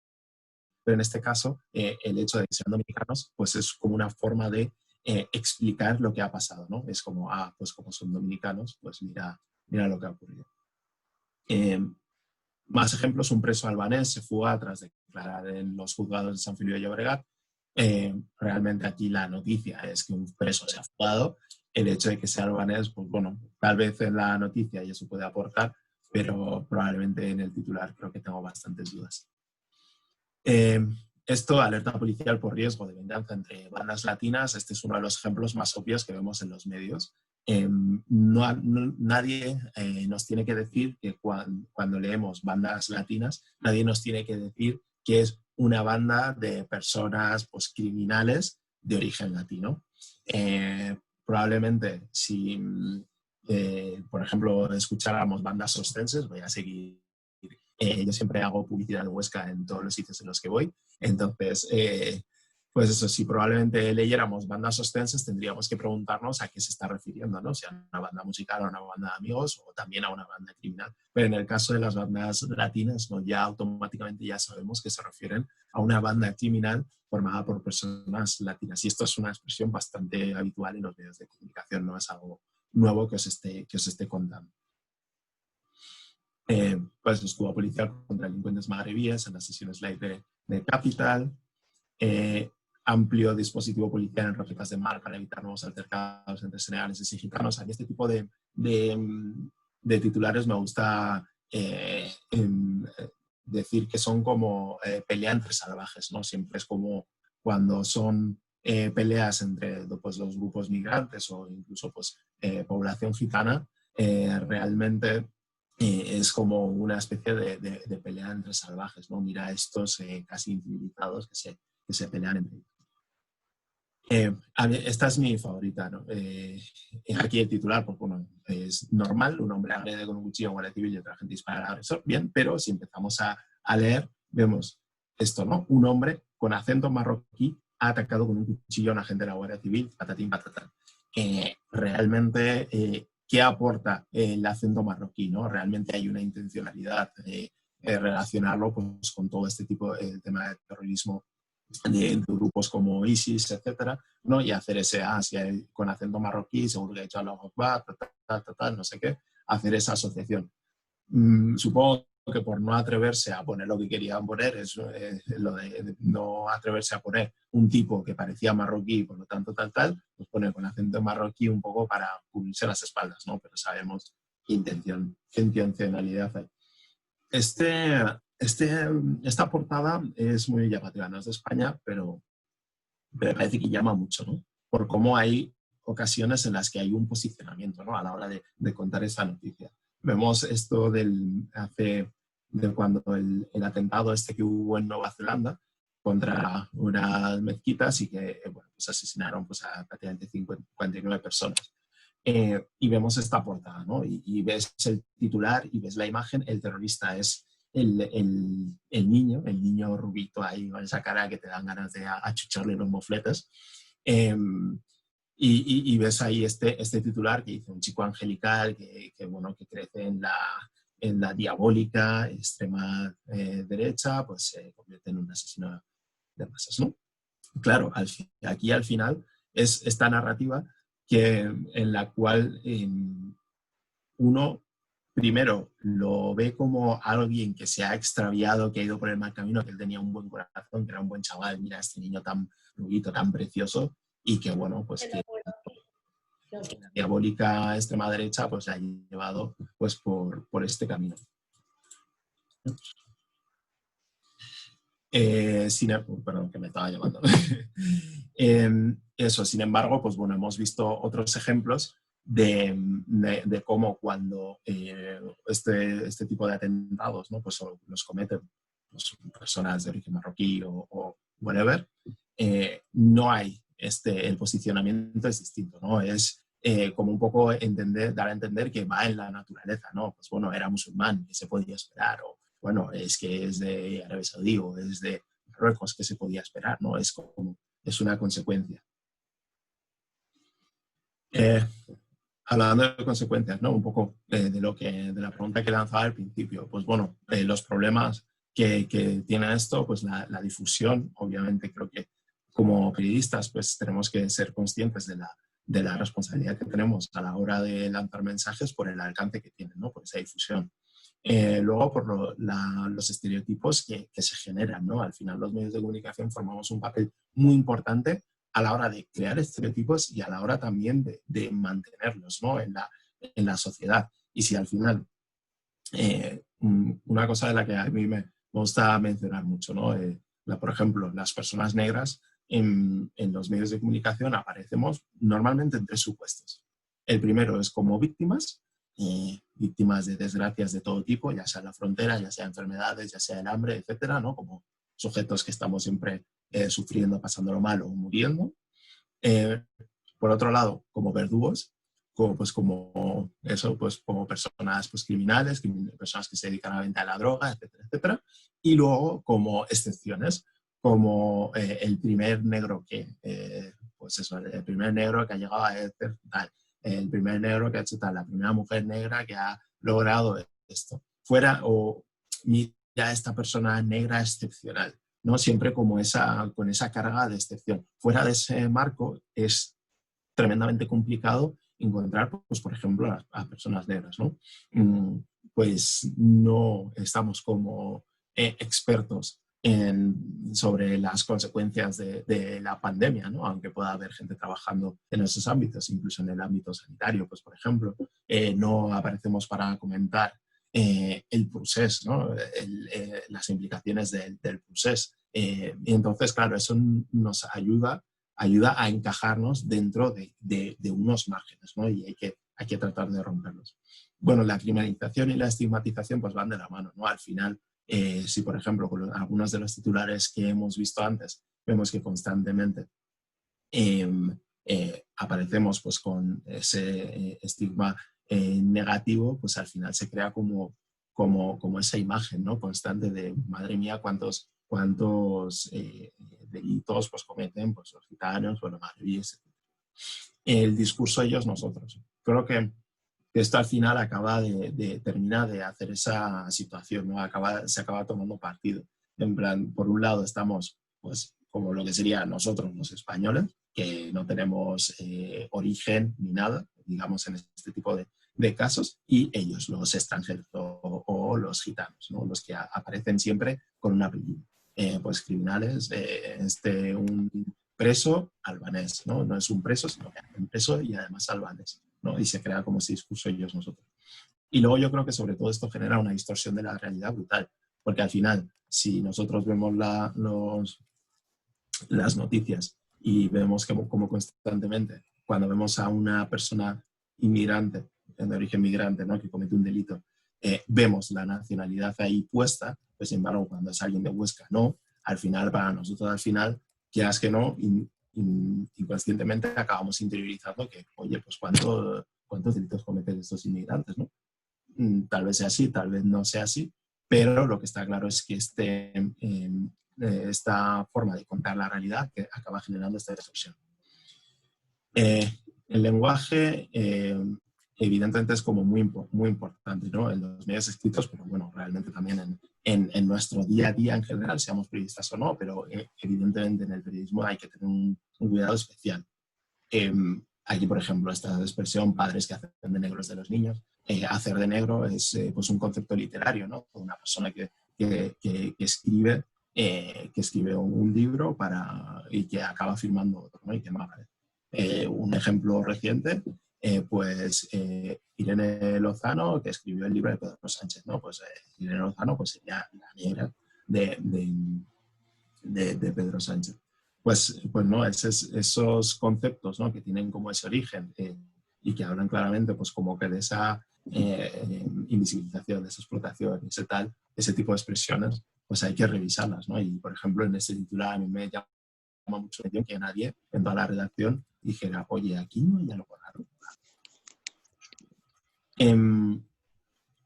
Pero en este caso, el hecho de que sean dominicanos, pues es como una forma de explicar lo que ha pasado, ¿no? Es como, pues como son dominicanos, pues mira lo que ha ocurrido. Más ejemplos, un preso albanés se fuga tras declarar en los juzgados de San Feliu de Llobregat. Realmente aquí la noticia es que un preso se ha fugado. El hecho de que sea albanés, pues bueno, tal vez en la noticia ya se puede aportar, pero probablemente en el titular creo que tengo bastantes dudas. Esto, alerta policial por riesgo de venganza entre bandas latinas. Este es uno de los ejemplos más obvios que vemos en los medios. Nadie nos tiene que decir que cuando leemos bandas latinas, nadie nos tiene que decir que es una banda de personas pues, criminales de origen latino. Probablemente si, por ejemplo, escucháramos bandas ostenses, voy a seguir. Yo siempre hago publicidad de Huesca en todos los sitios en los que voy. Entonces, pues eso, si probablemente leyéramos bandas ostenses, tendríamos que preguntarnos a qué se está refiriendo, ¿no? Si a una banda musical, a una banda de amigos o también a una banda criminal. Pero en el caso de las bandas latinas, ¿no? Ya automáticamente ya sabemos que se refieren a una banda criminal formada por personas latinas. Y esto es una expresión bastante habitual en los medios de comunicación, no es algo nuevo que os esté contando. Pues escudo policial contra delincuentes magrebíes en las sesiones live de Capital. Amplio dispositivo policial en Roquetas de Mar para evitar nuevos altercados entre senegaleses y gitanos. Aquí este tipo de titulares me gusta decir que son como pelea entre salvajes, ¿no? Siempre es como cuando son peleas entre pues, los grupos migrantes o incluso pues, población gitana, realmente es como una especie de pelea entre salvajes, ¿no? Mira estos casi incivilizados que se pelean entre ellos. Esta es mi favorita, ¿no? Aquí el titular, pues bueno, es normal, un hombre agrede con un cuchillo a un guardia civil y otra gente dispara al agresor, bien, pero si empezamos a leer, vemos esto, ¿no? Un hombre con acento marroquí ha atacado con un cuchillo a un agente de la Guardia Civil, patatín, patatán. Realmente, ¿qué aporta el acento marroquí, ¿no? Realmente hay una intencionalidad de relacionarlo pues, con todo este tipo de tema de terrorismo de grupos como ISIS, etcétera, ¿no? Y hacer ese, si hay, con acento marroquí, seguro que ha hecho Allahu Akbar, no sé qué, hacer esa asociación. Supongo que por no atreverse a poner lo que querían poner, es lo de no atreverse a poner un tipo que parecía marroquí, por lo tanto pues pone con acento marroquí un poco para cubrirse las espaldas, ¿no? Pero sabemos qué intencionalidad hay. Esta portada es muy llamativa, no es de España, pero me parece que llama mucho, ¿no? Por cómo hay ocasiones en las que hay un posicionamiento, ¿no? A la hora de contar esta noticia. Vemos esto de cuando el atentado que hubo en Nueva Zelanda contra unas mezquitas y que bueno, pues asesinaron pues, a prácticamente 59 personas. Y vemos esta portada, ¿no? Y ves el titular y ves la imagen, el terrorista es el niño rubito ahí con esa cara que te dan ganas de achucharle los mofletes. Y ves ahí este titular que dice un chico angelical que crece en la diabólica extrema derecha, pues se convierte en un asesino de masas, ¿no? Claro, aquí al final es esta narrativa en la cual uno primero lo ve como alguien que se ha extraviado, que ha ido por el mal camino, que él tenía un buen corazón, que era un buen chaval, mira este niño tan rubito, tan precioso, y que bueno, pues que la diabólica extrema derecha pues la ha llevado pues por este camino. Perdón, que me estaba llamando. Eso, sin embargo, pues bueno, hemos visto otros ejemplos de cómo cuando este tipo de atentados, ¿no? Pues los cometen pues, personas de origen marroquí o whatever, no hay el posicionamiento es distinto, ¿no? Es como un poco dar a entender que va en la naturaleza, ¿no? Pues bueno, era musulmán, que se podía esperar, o bueno, es que es de Arabia Saudí o es de Marruecos, que se podía esperar, ¿no? Es una consecuencia. Hablando de consecuencias, ¿no? Un poco de la pregunta que lanzaba al principio, pues bueno, los problemas que tiene esto, pues la difusión, obviamente creo que como periodistas pues tenemos que ser conscientes de la responsabilidad que tenemos a la hora de lanzar mensajes por el alcance que tienen, ¿no? Por esa difusión. Luego, por los estereotipos que se generan, ¿no? Al final, los medios de comunicación formamos un papel muy importante a la hora de crear estereotipos y a la hora también de mantenerlos, ¿no? en la sociedad. Y si al final, una cosa de la que a mí me gusta mencionar mucho, ¿no? Por ejemplo, las personas negras en los medios de comunicación aparecemos normalmente en 3 supuestos. El primero es como víctimas, víctimas de desgracias de todo tipo, ya sea en la frontera, ya sea enfermedades, ya sea el hambre, etcétera, ¿no? Como sujetos que estamos siempre sufriendo, pasándolo mal o muriendo. Por otro lado, como verdugos, como personas pues, criminales, personas que se dedican a la venta de la droga, etcétera, etcétera. Y luego como excepciones, como el primer negro el primer negro que ha llegado a hacer tal, el primer negro que ha hecho tal, la primera mujer negra que ha logrado esto. Mira esta persona negra excepcional, ¿no? Siempre con esa carga de excepción. Fuera de ese marco es tremendamente complicado encontrar, pues, por ejemplo, a personas negras, ¿no? Pues no estamos como expertos sobre las consecuencias de la pandemia, ¿no? Aunque pueda haber gente trabajando en esos ámbitos, incluso en el ámbito sanitario, pues por ejemplo, no aparecemos para comentar el procés, ¿no? Las implicaciones del procés. Y entonces, claro, eso nos ayuda a encajarnos dentro de unos márgenes, ¿no? Y hay que tratar de romperlos. Bueno, la criminalización y la estigmatización pues van de la mano, ¿no? Al final, si por ejemplo con algunos de los titulares que hemos visto antes vemos que constantemente aparecemos pues con ese estigma negativo, pues al final se crea como esa imagen, ¿no? Constante de, madre mía, cuántos delitos pues cometen pues, los gitanos o los magrebíes. El discurso ellos, nosotros. Creo que esto al final termina de hacer esa situación, ¿no? Se acaba tomando partido. En plan, por un lado estamos, pues, como lo que sería nosotros los españoles, que no tenemos origen ni nada, digamos, en este tipo de casos, y ellos, los extranjeros o los gitanos, ¿no? Los que aparecen siempre con un apellido. Pues criminales, un preso albanés, ¿no? No es un preso, sino que es un preso y además albanés, ¿no? Y se crea como ese discurso ellos, nosotros. Y luego yo creo que sobre todo esto genera una distorsión de la realidad brutal, porque al final, si nosotros vemos las noticias y vemos como constantemente, cuando vemos a una persona inmigrante, de origen migrante, ¿no? Que comete un delito, vemos la nacionalidad ahí puesta, pues sin embargo, cuando es alguien de Huesca, no, al final, para nosotros al final, quieras que no, inconscientemente acabamos interiorizando que, oye, pues ¿cuántos delitos cometen estos inmigrantes, ¿no? Tal vez sea así, tal vez no sea así, pero lo que está claro es que esta forma de contar la realidad que acaba generando esta distorsión. El lenguaje evidentemente es como muy importante, ¿no? En los medios escritos, pero bueno, realmente también en nuestro día a día en general, seamos periodistas o no, pero evidentemente en el periodismo hay que tener un cuidado especial. Aquí, por ejemplo, esta expresión, padres que hacen de negros de los niños, hacer de negro es pues un concepto literario, ¿no? Una persona que escribe un libro y que acaba firmando otro, ¿no? Y que no aparece. Un ejemplo reciente, Irene Lozano, que escribió el libro de Pedro Sánchez, ¿no? Pues Irene Lozano pues, sería la negra de Pedro Sánchez. Pues no, esos conceptos, ¿no? Que tienen como ese origen y que hablan claramente pues como que de esa invisibilización, de esa explotación, ese tipo de expresiones, pues hay que revisarlas, ¿no? Y por ejemplo en ese titular a mí me llama mucho la atención que nadie en toda la redacción dijera, oye, aquí no hay algo raro.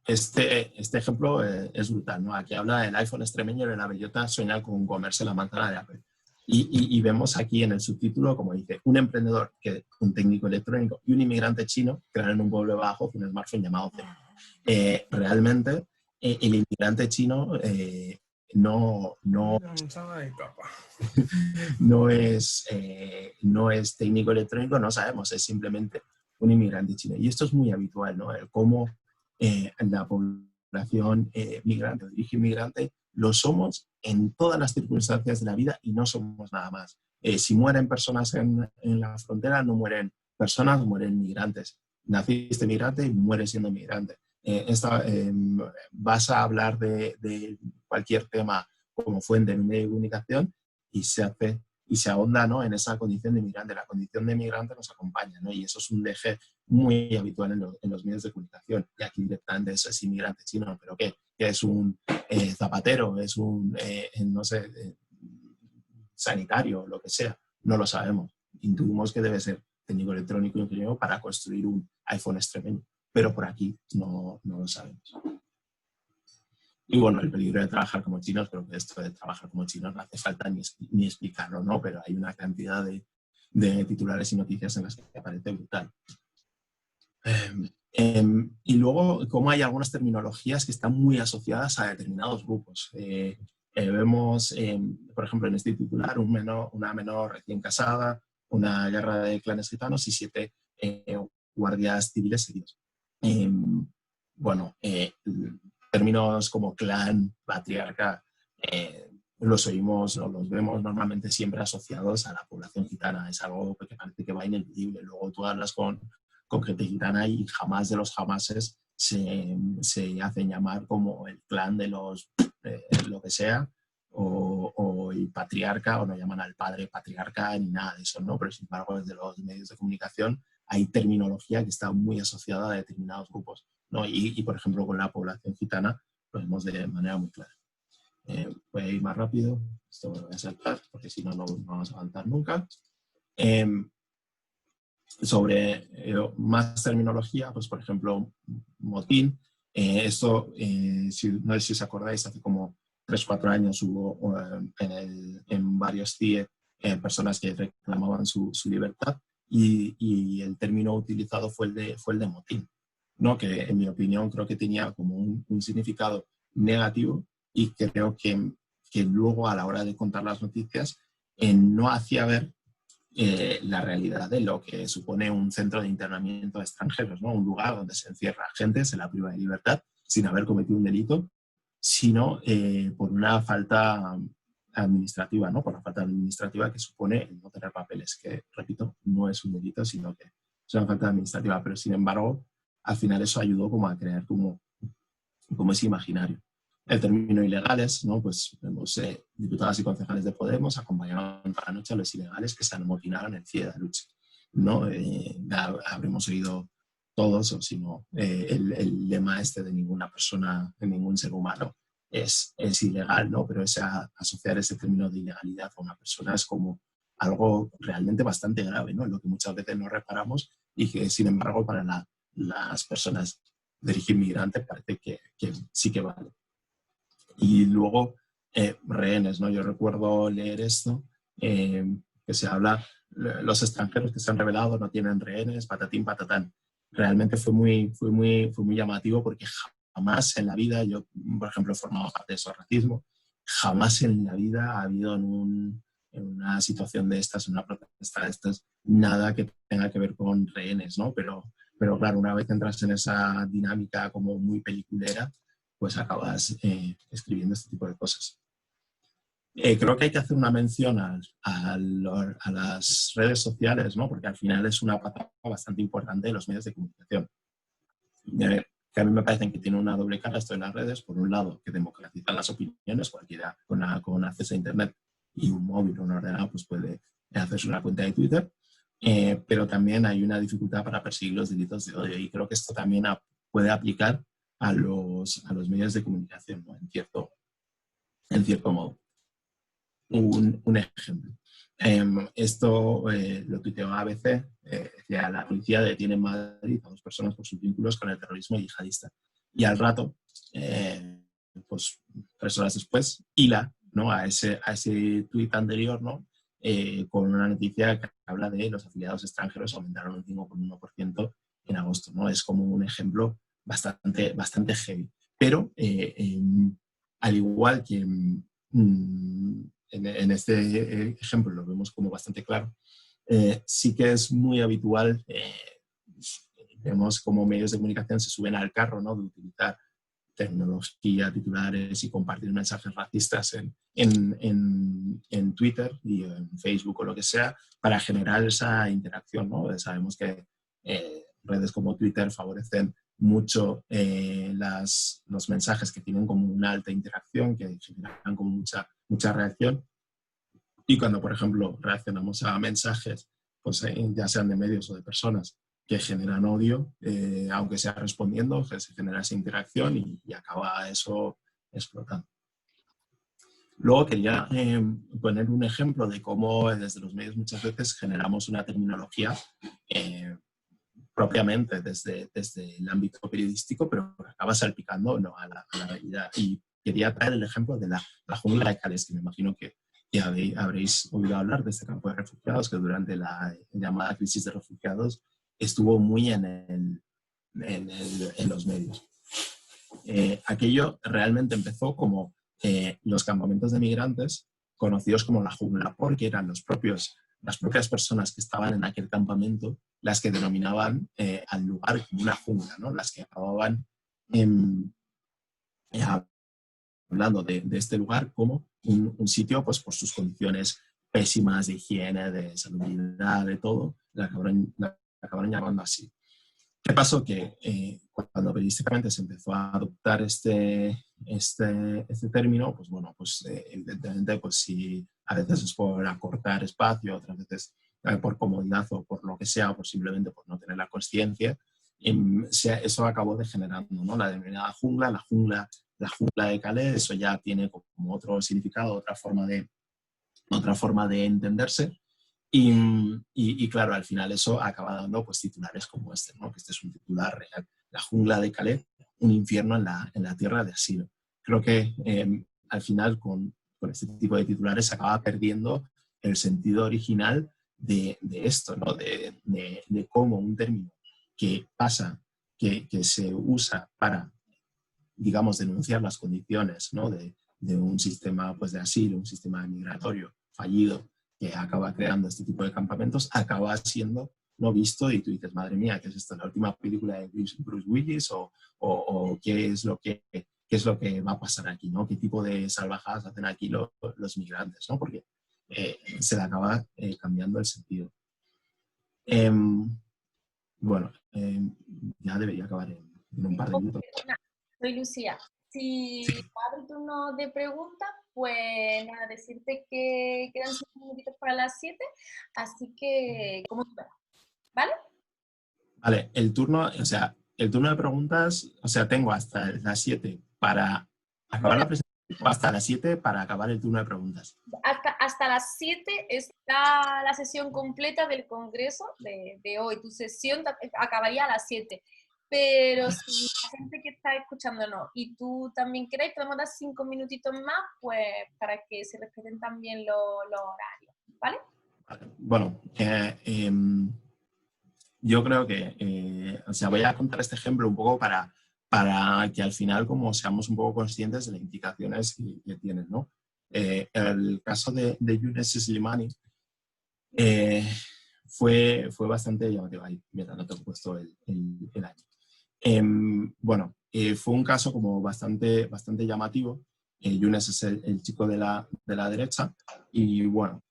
Este ejemplo es brutal, ¿no? Aquí habla del iPhone extremeño de la bellota sueña con comerse la manzana de Apple. Y vemos aquí en el subtítulo, como dice, un emprendedor, un técnico electrónico y un inmigrante chino crearon en un pueblo bajo un smartphone llamado Z. Realmente, el inmigrante chino no es técnico electrónico, no sabemos, es simplemente un inmigrante chino. Y esto es muy habitual, ¿no? Cómo la población migrante o de origen migrante lo somos en todas las circunstancias de la vida y no somos nada más. Si mueren personas en la frontera, no mueren personas, mueren migrantes. Naciste migrante y mueres siendo migrante. Vas a hablar de cualquier tema como fuente en un medio de comunicación y se ahonda, ¿no? En esa condición de migrante. La condición de migrante nos acompaña, ¿no? Y eso es un eje muy habitual en los medios de comunicación. Y aquí directamente es inmigrante chino, pero ¿qué? Que es un zapatero, es un, no sé, sanitario, lo que sea. No lo sabemos. Intuimos que debe ser técnico electrónico ingeniero para construir un iPhone extremeño, pero por aquí no lo sabemos. Y bueno, el peligro de trabajar como chinos, creo que esto de trabajar como chinos no hace falta ni explicarlo, ¿no? Pero hay una cantidad de titulares y noticias en las que aparece brutal. Y luego, como hay algunas terminologías que están muy asociadas a determinados grupos. Vemos, por ejemplo, en este titular, una menor recién casada, una guerra de clanes gitanos y 7 guardias civiles heridos. Términos como clan, patriarca, los oímos o los vemos normalmente siempre asociados a la población gitana. Es algo que parece que va ineludible. Luego tú hablas con gente gitana y jamás de los jamases se hacen llamar como el clan de los lo que sea, o el patriarca, o no llaman al padre patriarca ni nada de eso, ¿no? Pero sin embargo desde los medios de comunicación hay terminología que está muy asociada a determinados grupos, ¿no? Y por ejemplo con la población gitana lo vemos de manera muy clara. Voy a ir más rápido, esto me lo voy a saltar porque si no, no vamos a avanzar nunca. Sobre más terminología, pues por ejemplo, motín. Esto, no sé si os acordáis, hace como 3-4 años hubo en varios CIE personas que reclamaban su libertad y el término utilizado fue el de motín, ¿no? Que en mi opinión creo que tenía como un significado negativo y creo que luego a la hora de contar las noticias no hacía ver la realidad de lo que supone un centro de internamiento de extranjeros, ¿no? Un lugar donde se encierra gente, se la priva de libertad sin haber cometido un delito, sino por una falta administrativa, ¿no? Por la falta administrativa que supone el no tener papeles, que, repito, no es un delito, sino que es una falta administrativa. Pero, sin embargo, al final eso ayudó como a crear como ese imaginario. El término ilegales, ¿no? Pues vemos diputadas y concejales de Podemos acompañaron para la noche a los ilegales que se amotinaron en CIE de Aluche, ¿no? Habremos oído todos, o si no, el lema este de ninguna persona, de ningún ser humano es ilegal, ¿no? Pero asociar ese término de ilegalidad a una persona es como algo realmente bastante grave, ¿no? En lo que muchas veces no reparamos y que, sin embargo, para las personas de origen migrante parece que sí que vale. Y luego, rehenes, ¿no? Yo recuerdo leer esto, que se habla, los extranjeros que se han revelado no tienen rehenes, patatín, patatán. realmente fue muy llamativo porque jamás en la vida, yo por ejemplo he formado parte de eso, racismo, jamás en la vida ha habido en una situación de estas, en una protesta de estas, nada que tenga que ver con rehenes, ¿no? Pero claro, una vez entras en esa dinámica como muy peliculera, pues acabas escribiendo este tipo de cosas. Creo que hay que hacer una mención a las redes sociales, ¿no? Porque al final es una pata bastante importante de los medios de comunicación. Que a mí me parecen que tiene una doble cara esto de las redes. Por un lado, que democratizan las opiniones, cualquiera con acceso a Internet y un móvil o un ordenador pues puede hacerse una cuenta de Twitter, pero también hay una dificultad para perseguir los delitos de odio y creo que esto también puede aplicar a los medios de comunicación, ¿no? En cierto modo. Un ejemplo. Esto lo tuiteó ABC, decía, la policía detiene en Madrid a 2 personas por sus vínculos con el terrorismo yihadista. Y al rato, pues 3 horas después, hila, ¿no? a ese tuit anterior, ¿no? Con una noticia que habla de los afiliados extranjeros aumentaron un 5,1% en agosto, ¿no? Es como un ejemplo bastante heavy. Pero al igual que en este ejemplo lo vemos como bastante claro, sí que es muy habitual, vemos como medios de comunicación se suben al carro, ¿no? De utilizar tecnología, titulares y compartir mensajes racistas en Twitter y en Facebook o lo que sea para generar esa interacción, ¿no? Sabemos que redes como Twitter favorecen mucho los mensajes que tienen como una alta interacción, que generan como mucha reacción. Y cuando, por ejemplo, reaccionamos a mensajes, pues ya sean de medios o de personas que generan odio, aunque sea respondiendo, que se genera esa interacción y acaba eso explotando. Luego quería poner un ejemplo de cómo desde los medios muchas veces generamos una terminología propiamente desde el ámbito periodístico, pero acaba salpicando, ¿no? a la realidad. Y quería traer el ejemplo de la jungla de Calais, que me imagino que ya habréis oído hablar de este campo de refugiados, que durante la llamada crisis de refugiados estuvo muy en los medios. Aquello realmente empezó como los campamentos de migrantes, conocidos como la jungla, porque eran las propias personas que estaban en aquel campamento las que denominaban al lugar como una jungla, ¿no? Las que acababan hablando de este lugar como un sitio, pues por sus condiciones pésimas de higiene, de salubridad, de todo, la acabaron llamando así. ¿Qué pasó? Que cuando periodísticamente se empezó a adoptar este término, pues bueno, pues evidentemente, pues sí, a veces es por acortar espacio, otras veces por comodidad o por lo que sea, o por simplemente por no tener la consciencia, eso acabó degenerando, ¿no? La denominada jungla, la jungla de Calais, eso ya tiene como otro significado, otra forma de entenderse. Y claro, al final eso acaba dando pues titulares como este, ¿no? Que este es un titular real. La jungla de Calais, un infierno en la tierra de asilo. Creo que al final con este tipo de titulares se acaba perdiendo el sentido original de esto, ¿no? De cómo un término que pasa, que se usa para, digamos, denunciar las condiciones, ¿no? de un sistema pues, de asilo, un sistema migratorio fallido, que acaba creando este tipo de campamentos, acaba siendo no visto y tú dices, madre mía, ¿qué es esto? ¿La última película de Bruce Willis? ¿O qué es lo que va a pasar aquí? ¿No? ¿Qué tipo de salvajadas hacen aquí los migrantes? ¿No? Porque se le acaba cambiando el sentido. Bueno, ya debería acabar en un par de minutos. Soy Lucía. Si abre el turno de preguntas, pues nada, decirte que quedan 5 minutitos para las 7, así que como tú veas, ¿vale? Vale, el turno de preguntas, o sea, tengo hasta las 7 para acabar la presentación o hasta las 7 para acabar el turno de preguntas. Hasta las 7 está la sesión completa del congreso de hoy. Tu sesión acabaría a las 7. Pero si la gente que está escuchándonos y tú también queréis, podemos dar 5 minutitos más, pues para que se respeten también los horarios, ¿vale? Bueno, yo creo que, o sea, voy a contar este ejemplo un poco para que al final como seamos un poco conscientes de las implicaciones que tienen, ¿no? El caso de Younes Slimani fue bastante llamativo. Ahí, mira, no te he puesto el año. Bueno, fue un caso como bastante llamativo. Younes es el chico de la derecha y bueno,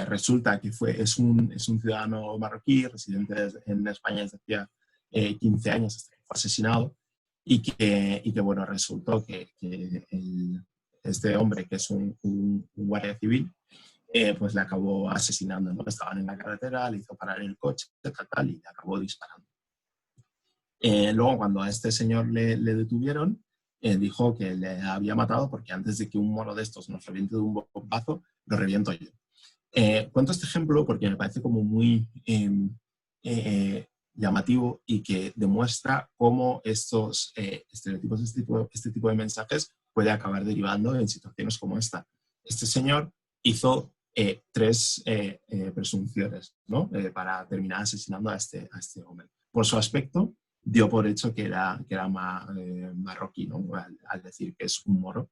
resulta que es un ciudadano marroquí residente en España desde hacía 15 años hasta que fue asesinado y que bueno, resultó que este hombre, que es un guardia civil, pues le acabó asesinando, ¿no? Estaban en la carretera, le hizo parar el coche, tal, y le acabó disparando. Luego, cuando a este señor le detuvieron, dijo que le había matado porque antes de que un moro de estos nos reviente de un bombazo, lo reviento yo. Cuento este ejemplo porque me parece como muy llamativo y que demuestra cómo estos estereotipos, este tipo de mensajes puede acabar derivando en situaciones como esta. Este señor hizo 3 presunciones, ¿no? Para terminar asesinando a este hombre. Por su aspecto, dio por hecho que era marroquí, ¿no? Al decir que es un moro.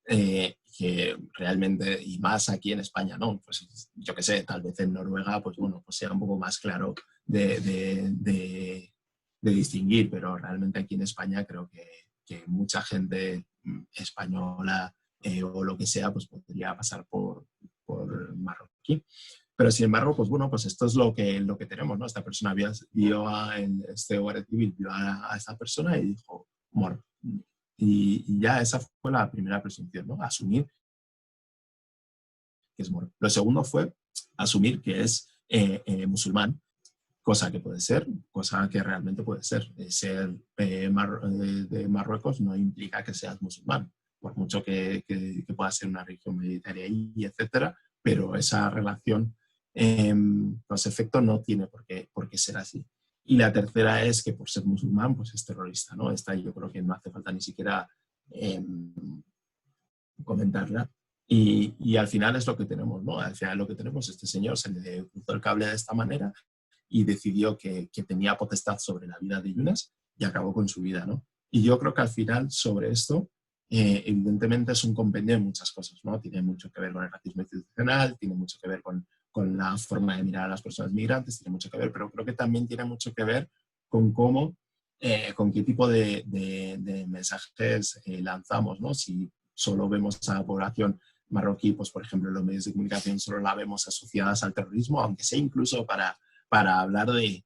Que realmente, y más aquí en España, ¿no? Pues yo qué sé, tal vez en Noruega, pues bueno, pues sea un poco más claro de distinguir, pero realmente aquí en España creo que mucha gente española o lo que sea, pues podría pasar por marroquí. Pero sin embargo, pues bueno, pues esto es lo que tenemos, ¿no? Esta persona vio este guardia civil vio a esta persona y dijo, moro. Y ya esa fue la primera presunción, ¿no? Asumir que es moro. Lo segundo fue asumir que es musulmán, cosa que puede ser, cosa que realmente puede ser. Ser de Marruecos no implica que seas musulmán, por mucho que pueda ser una religión mayoritaria y etcétera, pero esa relación, los efectos no tiene por qué ser así. Y la tercera es que por ser musulmán, pues es terrorista, ¿no? Esta yo creo que no hace falta ni siquiera comentarla. Y al final es lo que tenemos, ¿no? Al final lo que tenemos, este señor se le cruzó el cable de esta manera y decidió que tenía potestad sobre la vida de Younes y acabó con su vida, ¿no? Y yo creo que al final sobre esto, evidentemente es un compendio de muchas cosas, ¿no? Tiene mucho que ver con el racismo institucional, tiene mucho que ver con la forma de mirar a las personas migrantes, tiene mucho que ver, pero creo que también tiene mucho que ver con cómo, con qué tipo de mensajes lanzamos, ¿no? Si solo vemos a la población marroquí, pues por ejemplo en los medios de comunicación solo la vemos asociadas al terrorismo, aunque sea incluso para hablar de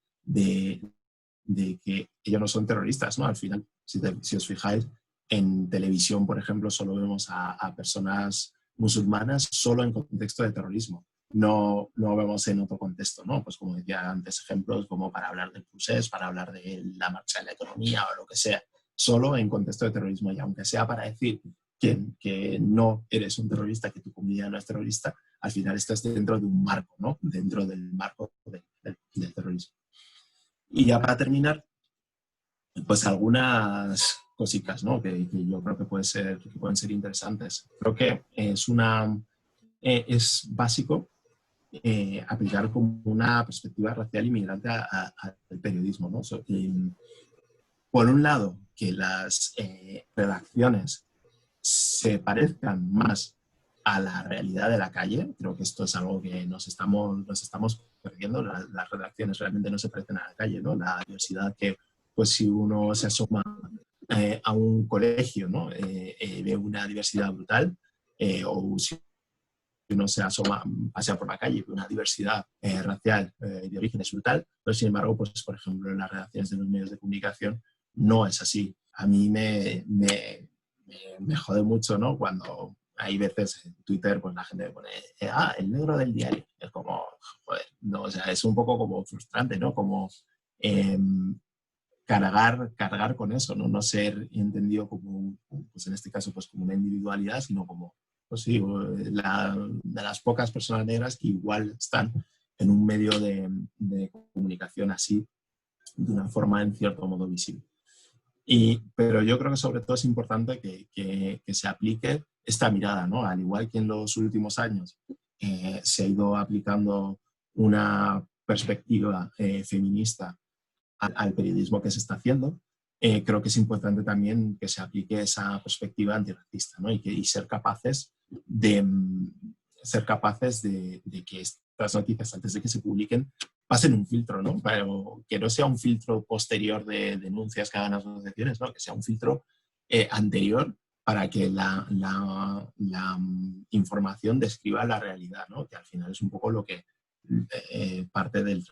que ellos no son terroristas, ¿no? Al final, si os fijáis, en televisión, por ejemplo, solo vemos a personas musulmanas solo en contexto de terrorismo. No vemos en otro contexto, ¿no? Pues como decía antes, ejemplos como para hablar del procés, para hablar de la marcha de la economía o lo que sea, solo en contexto de terrorismo. Y aunque sea para decir que no eres un terrorista, que tu comunidad no es terrorista, al final estás dentro de un marco, ¿no? Dentro del marco del terrorismo. Y ya para terminar, pues algunas cositas, ¿no? Que yo creo que pueden ser interesantes. Creo que es básico aplicar como una perspectiva racial inmigrante al periodismo, ¿no? Por un lado, que las redacciones se parezcan más a la realidad de la calle. Creo que esto es algo que nos estamos perdiendo. Las redacciones realmente no se parecen a la calle, ¿no? La diversidad que, pues si uno se asoma a un colegio, ¿no? Ve una diversidad brutal, o si uno se asoma, pasea por la calle, ve una diversidad racial de orígenes brutal, pero sin embargo, pues por ejemplo, en las redacciones de los medios de comunicación no es así. A mí me jode mucho, ¿no? Cuando hay veces en Twitter, pues la gente me pone, el negro del diario. Es como, joder, no, o sea, es un poco como frustrante, ¿no? Como cargar con eso, ¿no? No ser entendido como, pues en este caso, pues como una individualidad, sino como, pues sí, de las pocas personas negras que igual están en un medio de comunicación así, de una forma en cierto modo visible. Pero yo creo que sobre todo es importante que se aplique esta mirada, ¿no? Al igual que en los últimos años se ha ido aplicando una perspectiva feminista al periodismo que se está haciendo. Creo que es importante también que se aplique esa perspectiva antirracista, ¿no? Y ser capaces de que estas noticias, antes de que se publiquen, pasen un filtro, ¿no? Pero que no sea un filtro posterior de denuncias que hagan las asociaciones, ¿no? Que sea un filtro anterior para que la información describa la realidad, ¿no? Que al final es un poco lo que parte del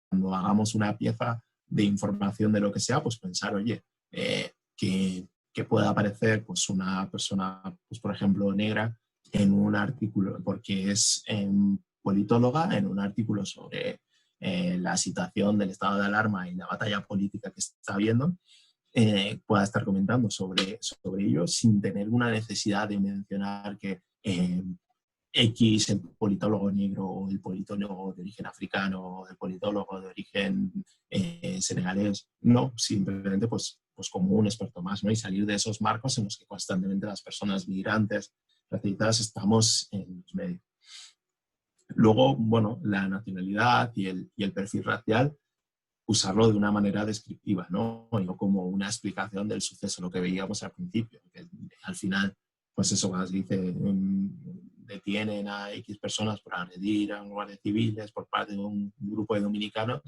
cuando hagamos una pieza de información de lo que sea, pues pensar, oye, que pueda aparecer pues una persona, pues por ejemplo, negra en un artículo, porque es politóloga, en un artículo sobre la situación del estado de alarma y la batalla política que está habiendo, pueda estar comentando sobre ello sin tener una necesidad de mencionar que X, el politólogo negro, o el politólogo de origen africano, o el politólogo de origen senegalés. No, simplemente pues como un experto más, ¿no? Y salir de esos marcos en los que constantemente las personas migrantes, racializadas, estamos en los medios. Luego, bueno, la nacionalidad y el perfil racial, usarlo de una manera descriptiva, ¿no? Y no como una explicación del suceso, lo que veíamos al principio. Que al final, pues eso, cuando se dice, detienen a X personas por agredir a guardias civiles por parte de un grupo de dominicanos,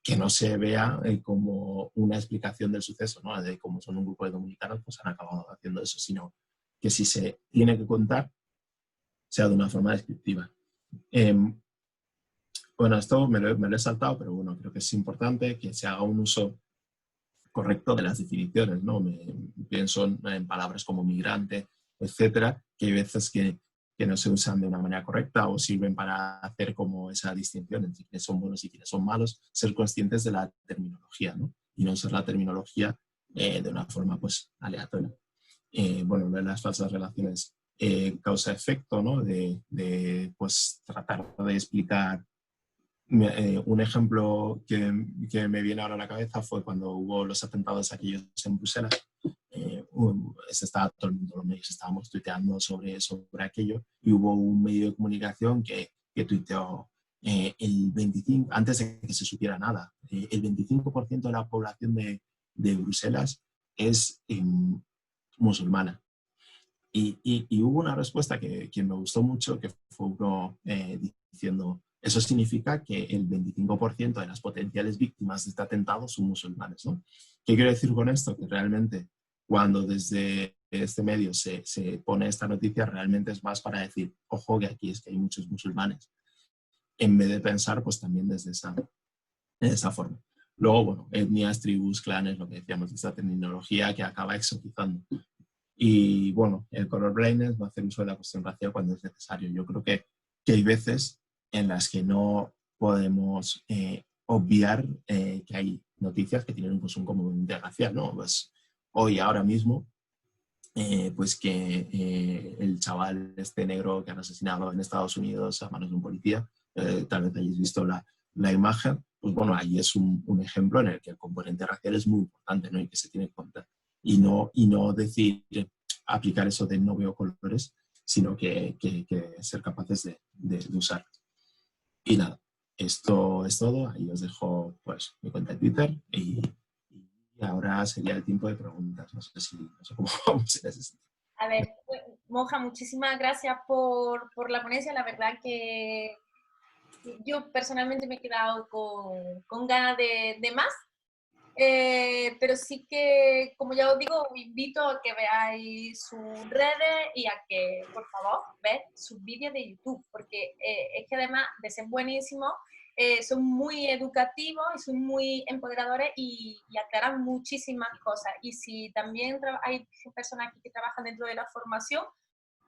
que no se vea como una explicación del suceso, ¿no? De cómo son un grupo de dominicanos, pues han acabado haciendo eso, sino que si se tiene que contar, sea de una forma descriptiva. Bueno, esto me lo he saltado, pero bueno, creo que es importante que se haga un uso correcto de las definiciones, ¿no? Pienso en palabras como migrante, etcétera, que hay veces que no se usan de una manera correcta o sirven para hacer como esa distinción entre quiénes son buenos y quiénes son malos, ser conscientes de la terminología, ¿no? Y no usar la terminología de una forma pues aleatoria. Bueno, de las falsas relaciones causa-efecto, ¿no? Pues tratar de explicar. Un ejemplo que me viene ahora a la cabeza fue cuando hubo los atentados aquellos en Bruselas. Se estaba todo el mundo, los medios estábamos tuiteando sobre aquello, y hubo un medio de comunicación que tuiteó el 25, antes de que se supiera nada, el 25% de la población de Bruselas es musulmana. Y hubo una respuesta que me gustó mucho, que fue uno diciendo: eso significa que el 25% de las potenciales víctimas de este atentado son musulmanes, ¿no? ¿Qué quiero decir con esto? Que realmente cuando desde este medio se pone esta noticia, realmente es más para decir, ojo, que aquí es que hay muchos musulmanes, en vez de pensar pues también desde esa forma. Luego, bueno, etnias, tribus, clanes, lo que decíamos de esta terminología que acaba exotizando. Y bueno, el colorblindness va a hacer uso de la cuestión racial cuando es necesario. Yo creo que hay veces en las que no podemos obviar que hay noticias que tienen pues, un componente racial, ¿no? Pues hoy, ahora mismo, pues que el chaval este negro que han asesinado en Estados Unidos a manos de un policía, tal vez hayáis visto la imagen, pues bueno, ahí es un ejemplo en el que el componente racial es muy importante, ¿no? Y que se tiene que contar. Y no decir, aplicar eso de no veo colores, sino que ser capaces de usar. Y nada, esto es todo. Ahí os dejo pues mi cuenta de Twitter y ahora sería el tiempo de preguntas. No sé cómo vamos en ese sentido. A ver, Moja, muchísimas gracias por la ponencia. La verdad que yo personalmente me he quedado con ganas de más. Pero sí que, como ya os digo, os invito a que veáis sus redes y a que, por favor, veáis sus vídeos de YouTube, porque es que además de ser buenísimos, son muy educativos y son muy empoderadores y aclaran muchísimas cosas. Y si también hay personas aquí que trabajan dentro de la formación,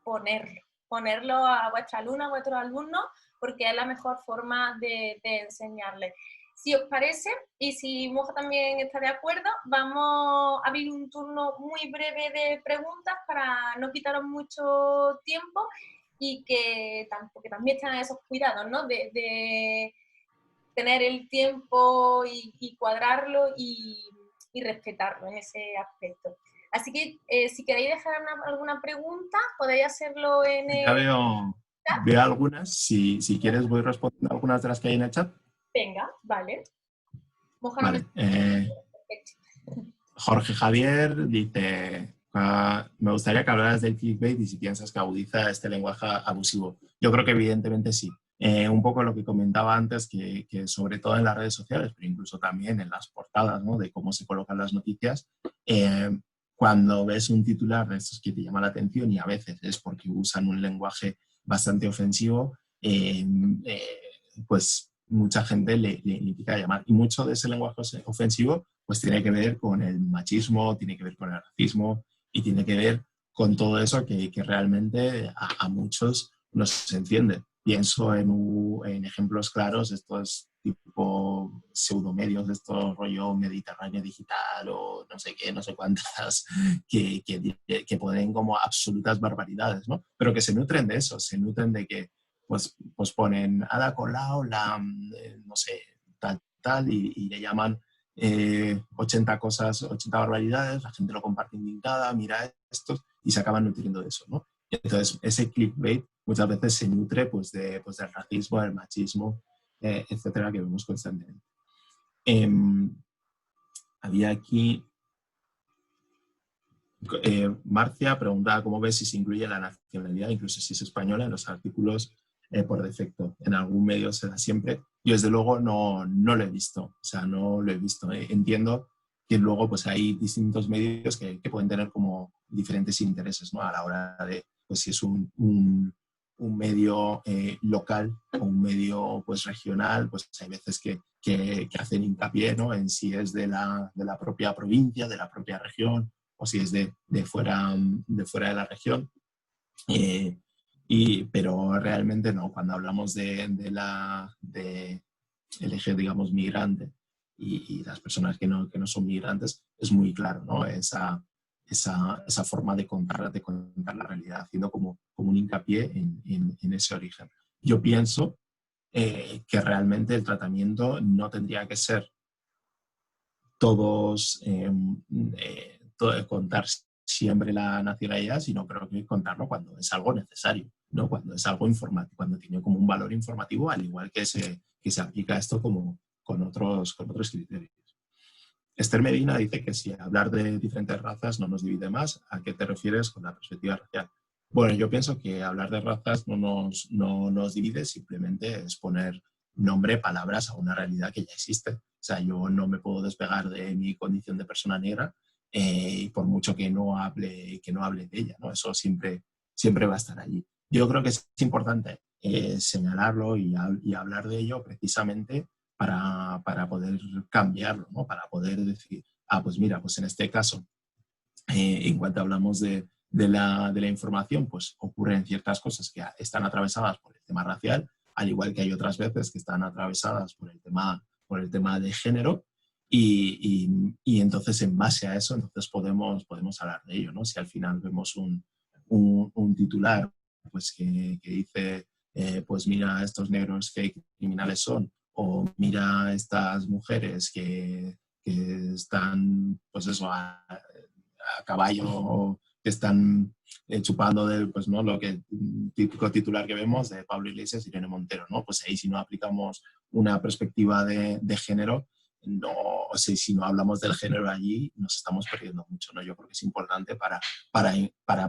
ponerlo a vuestra alumna, a vuestros alumnos, porque es la mejor forma de enseñarles. Si os parece, y si Moja también está de acuerdo, vamos a abrir un turno muy breve de preguntas para no quitaros mucho tiempo y que también tengan esos cuidados, ¿no? tener el tiempo y cuadrarlo y respetarlo en ese aspecto. Así que si queréis dejar alguna pregunta, podéis hacerlo en Ya el chat. veo algunas. Si quieres voy respondiendo algunas de las que hay en el chat. Venga, vale. Vale. Jorge Javier dice, me gustaría que hablaras del clickbait y si piensas que agudiza este lenguaje abusivo. Yo creo que evidentemente sí. Un poco lo que comentaba antes, que sobre todo en las redes sociales, pero incluso también en las portadas, ¿no? De cómo se colocan las noticias, cuando ves un titular de estos que te llama la atención y a veces es porque usan un lenguaje bastante ofensivo, pues mucha gente le empieza a llamar. Y mucho de ese lenguaje ofensivo pues tiene que ver con el machismo, tiene que ver con el racismo y tiene que ver con todo eso que realmente a muchos nos enciende. Pienso en ejemplos claros, estos tipo pseudomedios, de estos rollo Mediterráneo Digital o no sé qué, no sé cuántas, que ponen como absolutas barbaridades, ¿no? Pero que se nutren de eso, se nutren de que pues ponen Ada Colau, no sé, tal, y le llaman 80 cosas, 80 barbaridades, la gente lo comparte indignada, mira esto, y se acaban nutriendo de eso, ¿no? Entonces, ese clickbait muchas veces se nutre pues, del racismo, del machismo, etcétera, que vemos constantemente. Había aquí... Marcia preguntaba cómo ves si se incluye la nacionalidad, incluso si es española, en los artículos por defecto. En algún medio se da siempre. Yo, desde luego, no lo he visto. O sea, no lo he visto. Entiendo que luego pues, hay distintos medios que pueden tener como diferentes intereses, ¿no? A la hora de, pues si es un medio local o un medio pues, regional, pues hay veces que hacen hincapié, ¿no? En si es de la propia provincia, de la propia región, o si es de fuera de la región. Pero realmente no, cuando hablamos del eje, digamos, migrante y las personas que no son migrantes, es muy claro, ¿no? Esa forma de contar la realidad, haciendo como un hincapié en ese origen. Yo pienso que realmente el tratamiento no tendría que ser contar siempre la nacionalidad, sino creo que contarlo cuando es algo necesario, ¿no? Cuando es algo informativo, cuando tiene como un valor informativo, al igual que se aplica esto como con otros criterios. Esther Medina dice que si hablar de diferentes razas no nos divide más, ¿a qué te refieres con la perspectiva racial? Bueno, yo pienso que hablar de razas no nos divide, simplemente es poner nombre, palabras a una realidad que ya existe. O sea, yo no me puedo despegar de mi condición de persona negra por mucho que no hable de ella, ¿no? Eso siempre va a estar allí. Yo creo que es importante señalarlo y hablar de ello precisamente para poder cambiarlo, ¿no? Para poder decir, pues mira, pues en este caso, en cuanto hablamos de la información, pues ocurren ciertas cosas que están atravesadas por el tema racial, al igual que hay otras veces que están atravesadas por el tema de género, y entonces en base a eso entonces podemos hablar de ello, ¿no? Si al final vemos un titular pues que dice pues mira estos negros qué criminales son, o mira estas mujeres que están pues eso a caballo, que están chupando de, pues, ¿no? Lo que típico titular que vemos de Pablo Iglesias y Irene Montero, ¿no? Pues ahí si no aplicamos una perspectiva de género, no, o sea, si no hablamos del género allí, nos estamos perdiendo mucho, ¿no? Yo creo que es importante para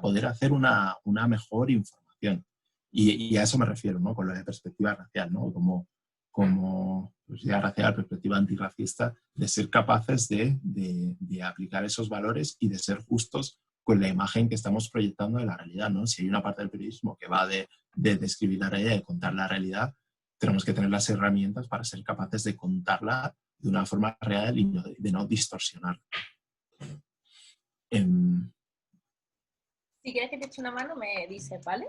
poder hacer una mejor información. Y a eso me refiero, ¿no? Con lo de perspectiva racial, ¿no? Como perspectiva racial, perspectiva antirracista, de ser capaces de aplicar esos valores y de ser justos con la imagen que estamos proyectando de la realidad, ¿no? Si hay una parte del periodismo que va de describir la realidad, de contar la realidad, tenemos que tener las herramientas para ser capaces de contarla de una forma real y de no distorsionarla. Si quieres que te eche una mano, me dices, ¿vale?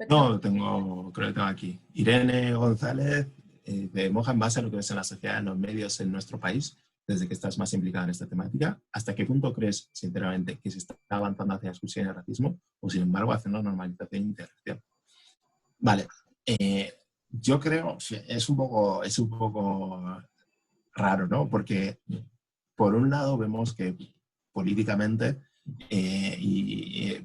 No, creo que tengo aquí. Irene González, de Moja, en base a lo que ves en la sociedad, en los medios en nuestro país, desde que estás más implicada en esta temática, ¿hasta qué punto crees, sinceramente, que se está avanzando hacia la discusión y el racismo o, sin embargo, hacia una normalización e integración? Vale. yo creo, es un poco raro, ¿no? Porque por un lado vemos que políticamente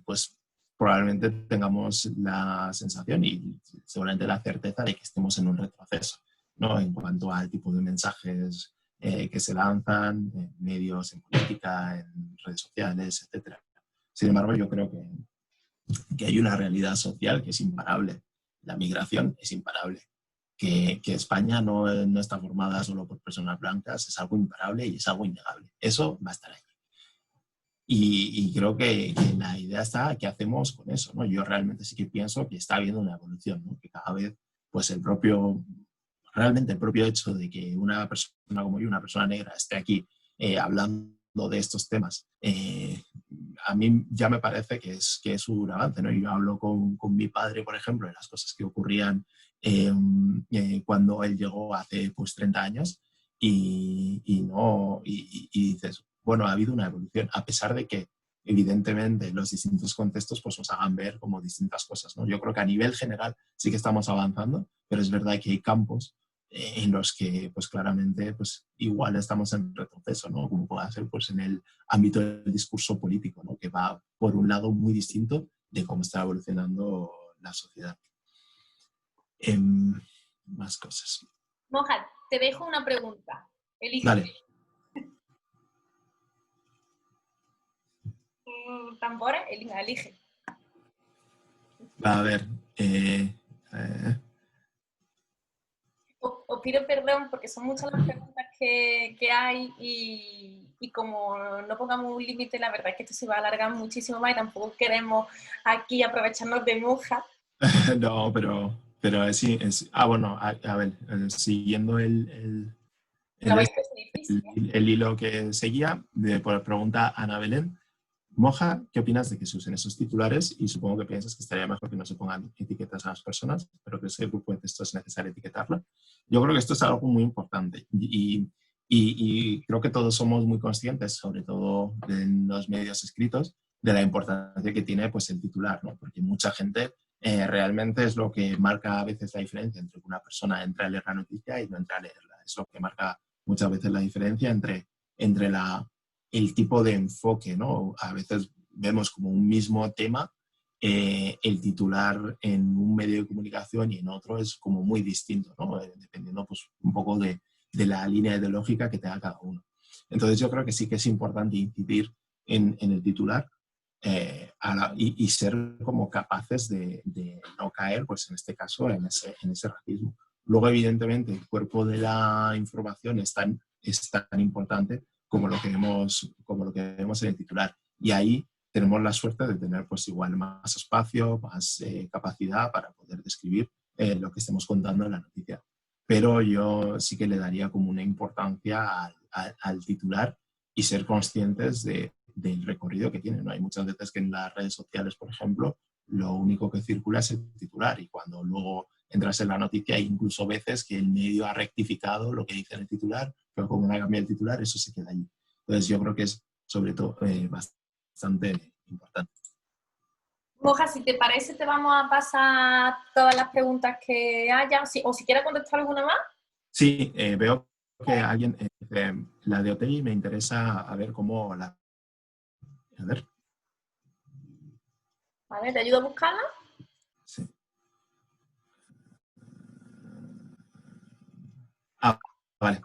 pues probablemente tengamos la sensación y seguramente la certeza de que estemos en un retroceso, ¿no? En cuanto al tipo de mensajes que se lanzan en medios, en política, en redes sociales, etc. Sin embargo, yo creo que hay una realidad social que es imparable. La migración es imparable. Que España no está formada solo por personas blancas es algo imparable y es algo innegable. Eso va a estar ahí. Y creo que la idea está, ¿qué hacemos con eso? ¿No? Yo realmente sí que pienso que está habiendo una evolución, ¿no? Que cada vez, pues realmente el propio hecho de que una persona como yo, una persona negra, esté aquí hablando de estos temas, a mí ya me parece que es un avance, ¿no? Yo hablo con mi padre, por ejemplo, de las cosas que ocurrían cuando él llegó hace pues 30 años y dices, bueno, ha habido una evolución, a pesar de que evidentemente los distintos contextos pues nos hagan ver como distintas cosas, ¿no? Yo creo que a nivel general sí que estamos avanzando, pero es verdad que hay campos en los que pues claramente pues igual estamos en retroceso, ¿no? Como puede ser pues en el ámbito del discurso político, ¿no? Que va por un lado muy distinto de cómo está evolucionando la sociedad. Más cosas. Moja, te dejo una pregunta. Elige. Dale. Tambores, elige. A ver. Os pido perdón porque son muchas las preguntas que hay y como no pongamos un límite, la verdad es que esto se va a alargar muchísimo más y tampoco queremos aquí aprovecharnos de Moja. No, pero es bueno, a ver, siguiendo el hilo que seguía, por pregunta Ana Belén, Moja, ¿qué opinas de que se usen esos titulares? Y supongo que piensas que estaría mejor que no se pongan etiquetas a las personas, pero que ese grupo de texto es necesario etiquetarlo. Yo creo que esto es algo muy importante y creo que todos somos muy conscientes, sobre todo en los medios escritos, de la importancia que tiene pues, el titular, ¿no? Porque mucha gente realmente es lo que marca a veces la diferencia entre que una persona entra a leer la noticia y no entra a leerla. Es lo que marca muchas veces la diferencia entre el tipo de enfoque, ¿no? A veces vemos como un mismo tema, el titular en un medio de comunicación y en otro es como muy distinto, ¿no? Dependiendo pues, un poco de la línea ideológica que tenga cada uno. Entonces yo creo que sí que es importante incidir en el titular y ser como capaces de no caer, pues en este caso, en ese racismo. Luego, evidentemente, el cuerpo de la información es tan importante como lo que vemos en el titular. Y ahí tenemos la suerte de tener pues igual más espacio, más capacidad para poder describir lo que estemos contando en la noticia. Pero yo sí que le daría como una importancia al titular y ser conscientes del recorrido que tiene, ¿no? Hay muchas veces que en las redes sociales, por ejemplo, lo único que circula es el titular y cuando luego entras en la noticia hay incluso veces que el medio ha rectificado lo que dice en el titular, pero como no ha cambiado el titular, eso se queda allí. Entonces yo creo que es sobre todo bastante importante. Moja, si te parece, te vamos a pasar todas las preguntas que haya, o si quieres contestar alguna más. Sí, veo que alguien, la de Otegi me interesa a ver cómo la... A ver. Vale, ¿te ayudo a buscarla? Sí. Vale.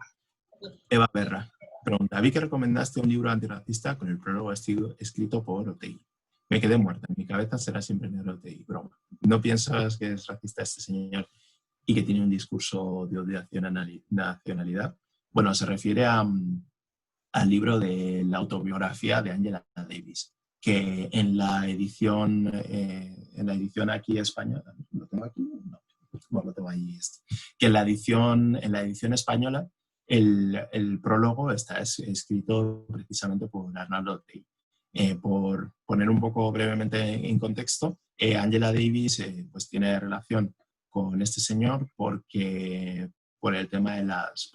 Eva Berra pregunta, vi que recomendaste un libro antirracista con el prólogo escrito por Otegi. Me quedé muerta, en mi cabeza será siempre negro Otegi. Broma. ¿No piensas que es racista este señor y que tiene un discurso de odio hacia nacionalidad? Bueno, se refiere al libro de la autobiografía de Angela Davis, que en la edición aquí española, ¿lo tengo aquí? No, bueno, lo tengo ahí. Que en la edición española el prólogo está escrito precisamente por Arnaldo Otegi. Por poner un poco brevemente en contexto, Angela Davis pues tiene relación con este señor por el tema de las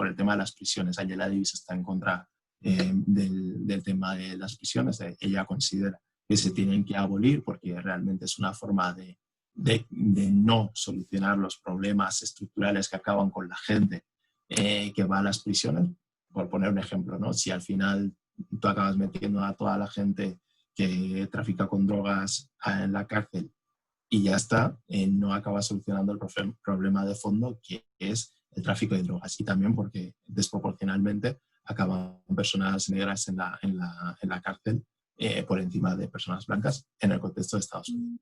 prisiones. Angela Davis está en contra del tema de las prisiones. Ella considera que se tienen que abolir porque realmente es una forma de de no solucionar los problemas estructurales que acaban con la gente que va a las prisiones. Por poner un ejemplo, ¿no? Si al final tú acabas metiendo a toda la gente que trafica con drogas en la cárcel y ya está, no acaba solucionando el problema de fondo, que es el tráfico de drogas. Y también porque desproporcionalmente acaban personas negras en la cárcel por encima de personas blancas en el contexto de Estados Unidos.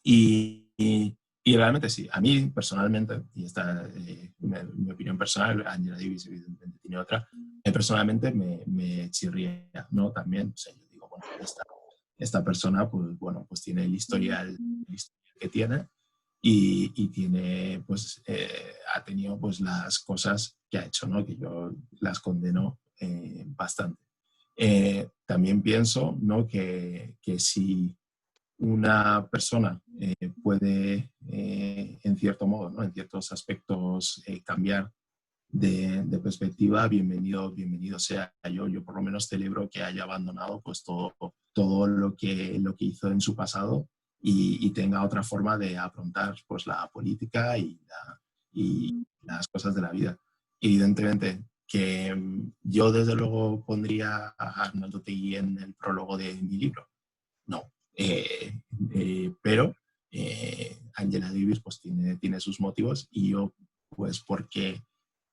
Y realmente sí, a mí personalmente, y esta es mi opinión personal, Angela Davis evidentemente tiene otra, personalmente me chirría, ¿no? También, o sea, yo digo, bueno, esta persona, pues bueno, pues tiene el historial que tiene y tiene, pues, ha tenido pues las cosas que ha hecho, ¿no? Que yo las condeno bastante. También pienso, ¿no? que si una persona puede, en cierto modo, ¿no? En ciertos aspectos, cambiar de perspectiva, bienvenido sea. Yo por lo menos celebro que haya abandonado pues, todo lo que hizo en su pasado y tenga otra forma de afrontar pues, la política y las cosas de la vida. Evidentemente que yo desde luego pondría a Arnaldo Otegi en el prólogo de mi libro. No. Pero Angela Davis pues tiene sus motivos y yo pues porque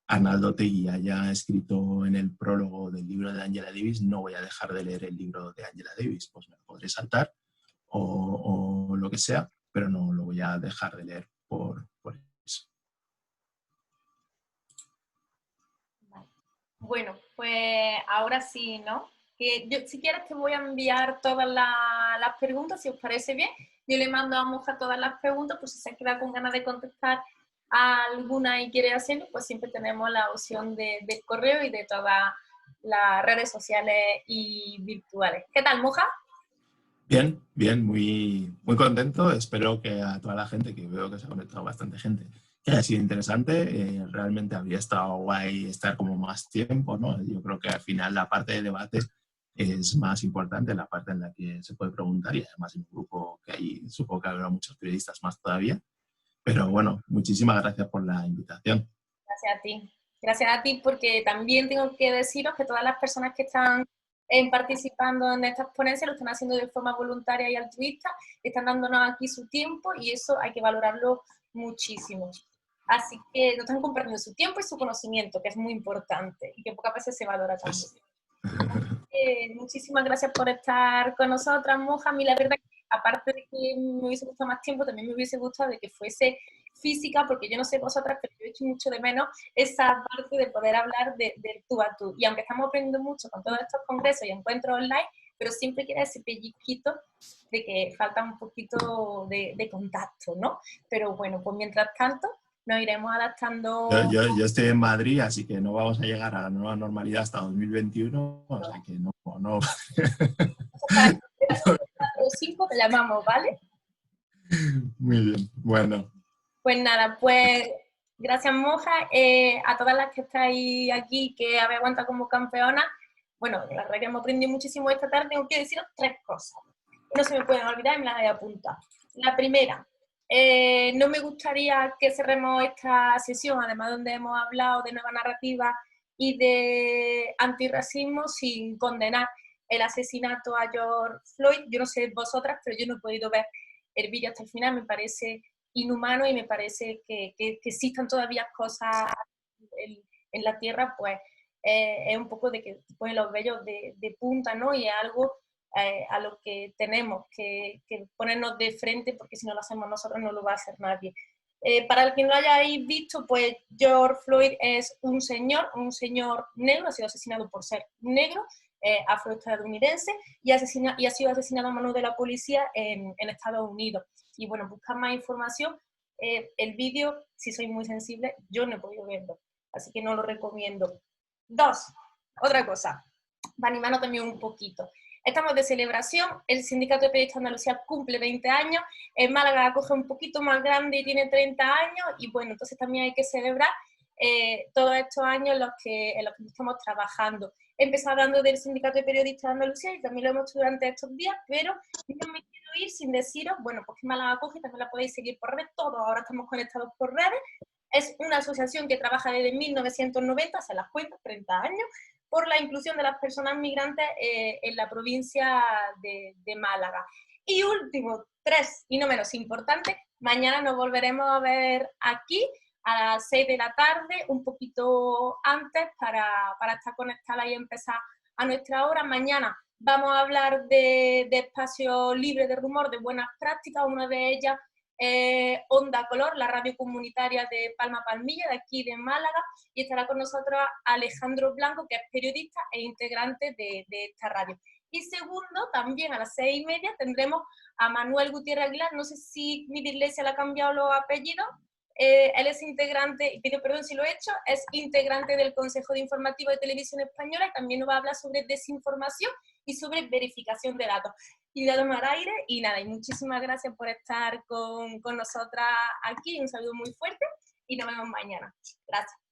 Arnaldo Otegi haya escrito en el prólogo del libro de Angela Davis, no voy a dejar de leer el libro de Angela Davis, pues me lo podré saltar o lo que sea, pero no lo voy a dejar de leer por eso. Bueno, pues ahora sí, ¿no? Que yo, si quieres te voy a enviar todas las preguntas, si os parece bien. Yo le mando a Moja todas las preguntas, pues si se queda con ganas de contestar a alguna y quiere hacerlo, pues siempre tenemos la opción del correo y de todas las redes sociales y virtuales. ¿Qué tal, Moja? Bien, bien, muy contento. Espero que a toda la gente, que veo que se ha conectado bastante gente, que haya sido interesante. Realmente habría estado guay estar como más tiempo, ¿no? Yo creo que al final la parte de debate es más importante, la parte en la que se puede preguntar y además en un grupo que hay, supongo que habrá muchos periodistas más todavía. Pero bueno, muchísimas gracias por la invitación. Gracias a ti. Gracias a ti porque también tengo que deciros que todas las personas que están participando en estas ponencias lo están haciendo de forma voluntaria y altruista, están dándonos aquí su tiempo y eso hay que valorarlo muchísimo. Así que nos están compartiendo su tiempo y su conocimiento, que es muy importante y que pocas veces se valora tanto. Muchísimas gracias por estar con nosotras, Moja. A mí la verdad que aparte de que me hubiese gustado más tiempo, también me hubiese gustado de que fuese física, porque yo no sé vosotras, pero yo he hecho mucho de menos esa parte de poder hablar de tú a tú. Y aunque estamos aprendiendo mucho con todos estos congresos y encuentros online, pero siempre queda ese pellizquito de que falta un poquito de contacto, ¿no? Pero bueno, pues mientras tanto nos iremos adaptando. Yo estoy en Madrid, así que no vamos a llegar a la nueva normalidad hasta 2021, o sea que no. Los 5 te llamamos, ¿vale? Muy bien, bueno. Pues nada, pues gracias, Moja. A todas las que estáis aquí, que habéis aguantado como campeona, bueno, la verdad que hemos aprendido muchísimo esta tarde, tengo que deciros 3 cosas. No se me pueden olvidar y me las he apuntado. La primera, no me gustaría que cerremos esta sesión, además donde hemos hablado de nueva narrativa y de antirracismo, sin condenar el asesinato a George Floyd. Yo no sé vosotras, pero yo no he podido ver el vídeo hasta el final, me parece inhumano y me parece que existan todavía cosas en la Tierra, pues es un poco de que ponen los vellos de punta, ¿no? Y es algo a lo que tenemos que ponernos de frente, porque si no lo hacemos nosotros no lo va a hacer nadie. Para el que no lo hayáis visto, pues George Floyd es un señor negro, ha sido asesinado por ser negro, afroestadounidense, y ha sido asesinado a manos de la policía en Estados Unidos. Y bueno, buscar más información, el vídeo, si soy muy sensible, yo no he podido verlo, así que no lo recomiendo. 2, otra cosa, para animarnos también un poquito. Estamos de celebración, el Sindicato de Periodistas de Andalucía cumple 20 años, en Málaga acoge un poquito más grande y tiene 30 años, y bueno, entonces también hay que celebrar todos estos años en los que estamos trabajando. He empezado hablando del Sindicato de Periodistas de Andalucía y también lo hemos hecho durante estos días, pero no me quiero ir sin deciros, bueno, pues que Málaga Acoge también la podéis seguir por redes, todos ahora estamos conectados por redes. Es una asociación que trabaja desde 1990, se las cuento, 30 años, por la inclusión de las personas migrantes en la provincia de Málaga. Y último, 3 y no menos importante, mañana nos volveremos a ver aquí a las 6 de la tarde, un poquito antes, para estar conectada y empezar a nuestra hora. Mañana vamos a hablar de espacios libres de rumor, de buenas prácticas. Una de ellas Onda Color, la radio comunitaria de Palma Palmilla, de aquí de Málaga, y estará con nosotros Alejandro Blanco, que es periodista e integrante de esta radio. Y segundo, también a las 6:30 tendremos a Manuel Gutiérrez Aguilar, no sé si mi iglesia le ha cambiado los apellidos, él es integrante, y pido perdón si lo he hecho, es integrante del Consejo de Informativo de Televisión Española y también nos va a hablar sobre desinformación y sobre verificación de datos. Y le doy al aire y nada, y muchísimas gracias por estar con nosotras aquí, un saludo muy fuerte y nos vemos mañana. Gracias.